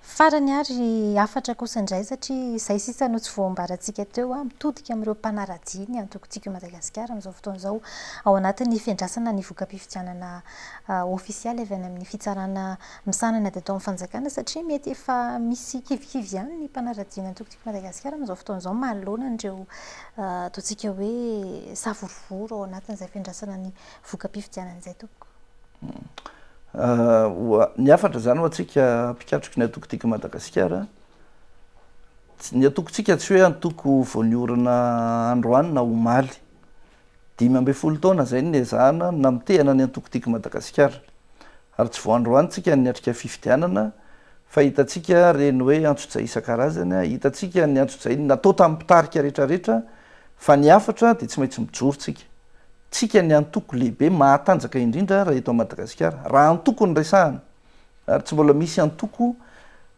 farany ary afatra kosa indray satria zay sisa no tsy voambarantsika teo mitodika amin'ireo mpanarajiny antokontsika Madagasikara amin'izao fotoana izao ao anatin'ny fiandrasana ny voka-pifidianana ofisialy avy any amin'ny fitsarana misanana de atao amin'ny fanjakana satria mety efa misy kivikivy ihany ny mpanarajiny antokontsika Madagasikara amin'izao fotoana izao manoloana andreo ataontsika hoe savorovory ao anatin'izay fiandrasana ny voka-pifidianana izay tompoko ny afatra zany ho atsika mpikatroky ny atokotika Madagasikara ny atokontsika tsy hoe antoko voaniorana androany na omaly 5 taona zay ny ezahana na mitehana ny antokotika Madagasikara ary tsy voandroany tsika ny atrika fifidianana fa hitatsika reny hoe antso-jay isan-karazany hitatsika ny antso-jay natao tamin'ny mpitarika rehetrarehetra fa ny afatra de tsy maintsy mijoro tsika ny antoko lehibe mahatanjaka indrindra raha eto Madagasikara raha antoko ny resahana ary tsy mbola misy antoko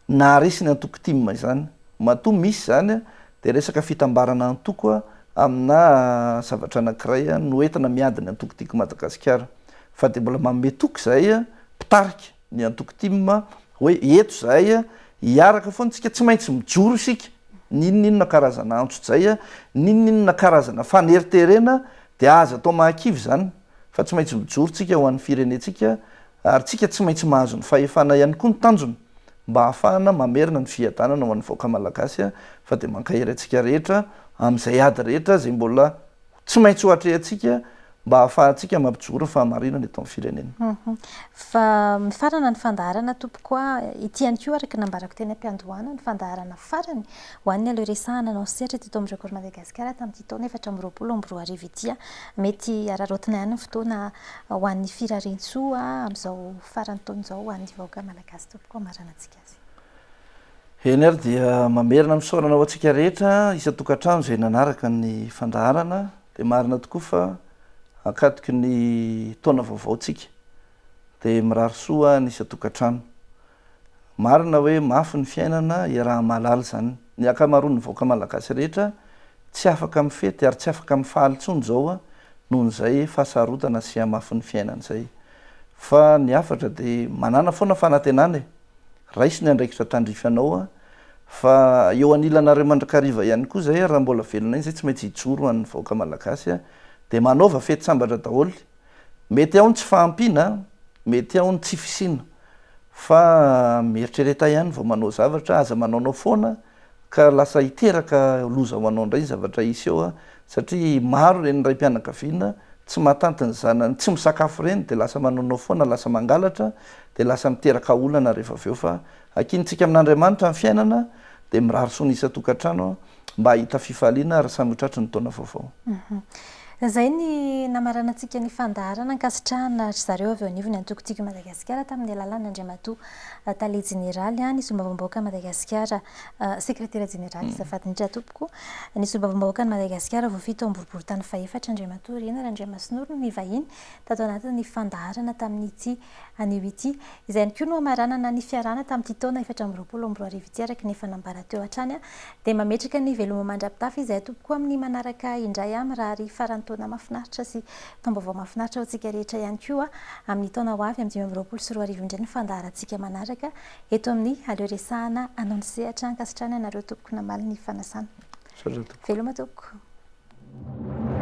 na resy ny antoko timma zany mato misy zany de resaka fitambarana antoko amina zavatra anankiray no entina miadiny antokotiko Madagasikara fa de mbola mametoko zay mpitarika ny antoko timma hoe eto zay hiaraka foana tsika tsy maintsy mijoro isika ninninona karazana antso-jay ninninona karazana faneriterena de aza atao mahakivy zany fa tsy maintsy mijoro tsika ho an'ny firenetsika ary tsika tsy maintsy mahazo ny fahefana ihany koa ny tanjona mba hahafahana mamerina ny fiadanana ho an'ny vahoaka malagasy fa de mankahery atsika rehetra amin'izay ady rehetra zay mbola tsy maintsy ohatra atsika mba hahafahantsika mampijoro fahamarinana eto amin'ny firenena fa mifarana ny fandaharana tompokoa itiany koa araka nambarako teny ampiandohana ny fandaharana farany ho an'ny aloha resahana anao sehatra teto amin'ny rekory Madagasikara tamin'ity taona 2024 ity mety ararotina ihany ny fotoana ho an'ny firarintsoa amin'izao farany taona izao ho an'ny vahoaka malagasy tompokoa marana antsika azy eny ary dia mamerina misaorana ho atsika rehetra isa-tokantrano zay nanaraka ny fandaharana de marina tokoa fa akatoky ny taona vaovaotsika de mirary soa ny isa-tokantrano marina hoe mafy ny fiainana iaraha malala zany ny akamaroany vahoaka malagasy rehetra tsy afaka mifety ary tsy afaka mifaly tsony zao nohon'izay fahasarotana sy amafy ny fiainana zay fa ny afatra de manana foana fanantenana raisy ny andraikitra tandrifanao fa eo anilanareo mandrakariva ihany koa zay raha mbola velona iny zay tsy maintsy hijoro an'ny vahoaka malagasy de manaova fety sambatra daholy mety ao ny tsy fahampina mety ao ny tsy fisina fa mieritrereta ihany vao manao zavatra aza manaonao foana ka lasa hiteraka loza ho anao indray zavatra isy eo satria maro reny ray mpianakaviana tsy mahatantiny zanany tsy misakafo reny de lasa manaonao foana lasa mangalatra de lasa miteraka olana rehefa aveo fa akintsika amin'andriamanitra ny fiainana de mirary sonisatokantrano mba hahita fifaliana ary samy hotratry ny taona vaovao. Zay ny namaranantsika ny fandaharana ankasitrahana zareo avy eo anivony antokotsika Madagasikara tamin'ny alalan'ny Andriamatoa Tale Jeneraly nisy ombavambahoaka Madagasikara sekretera jeneraly azafady indrindra tompoko nisy ombavambahoaka ny Madagasikara voafito amboribory tany faefatra Andriamatoa Rena Randriamasinoro ny vahiny tato anatin'ny fandaharana tamin'ity anio ity izay koa no amaranana ny fiarana tamin'ity taona 2024 ity araka ny fanambara teo hatrany de mametraka ny veloma mandrapitafy izay tompoko amin'ny manaraka indray amin'ny raha ry farany taona mahafinaritra sy taom-baovao mahafinaritra ho tsika rehetra ihany koa amin'ny taona ho avy amin'ny 2024 indray ny fandaharantsika manaraka eto amin'ny aleo resahana anao ny sehatra ankasitrany anareo tompoko namaly ny fanasana veloma tompoko.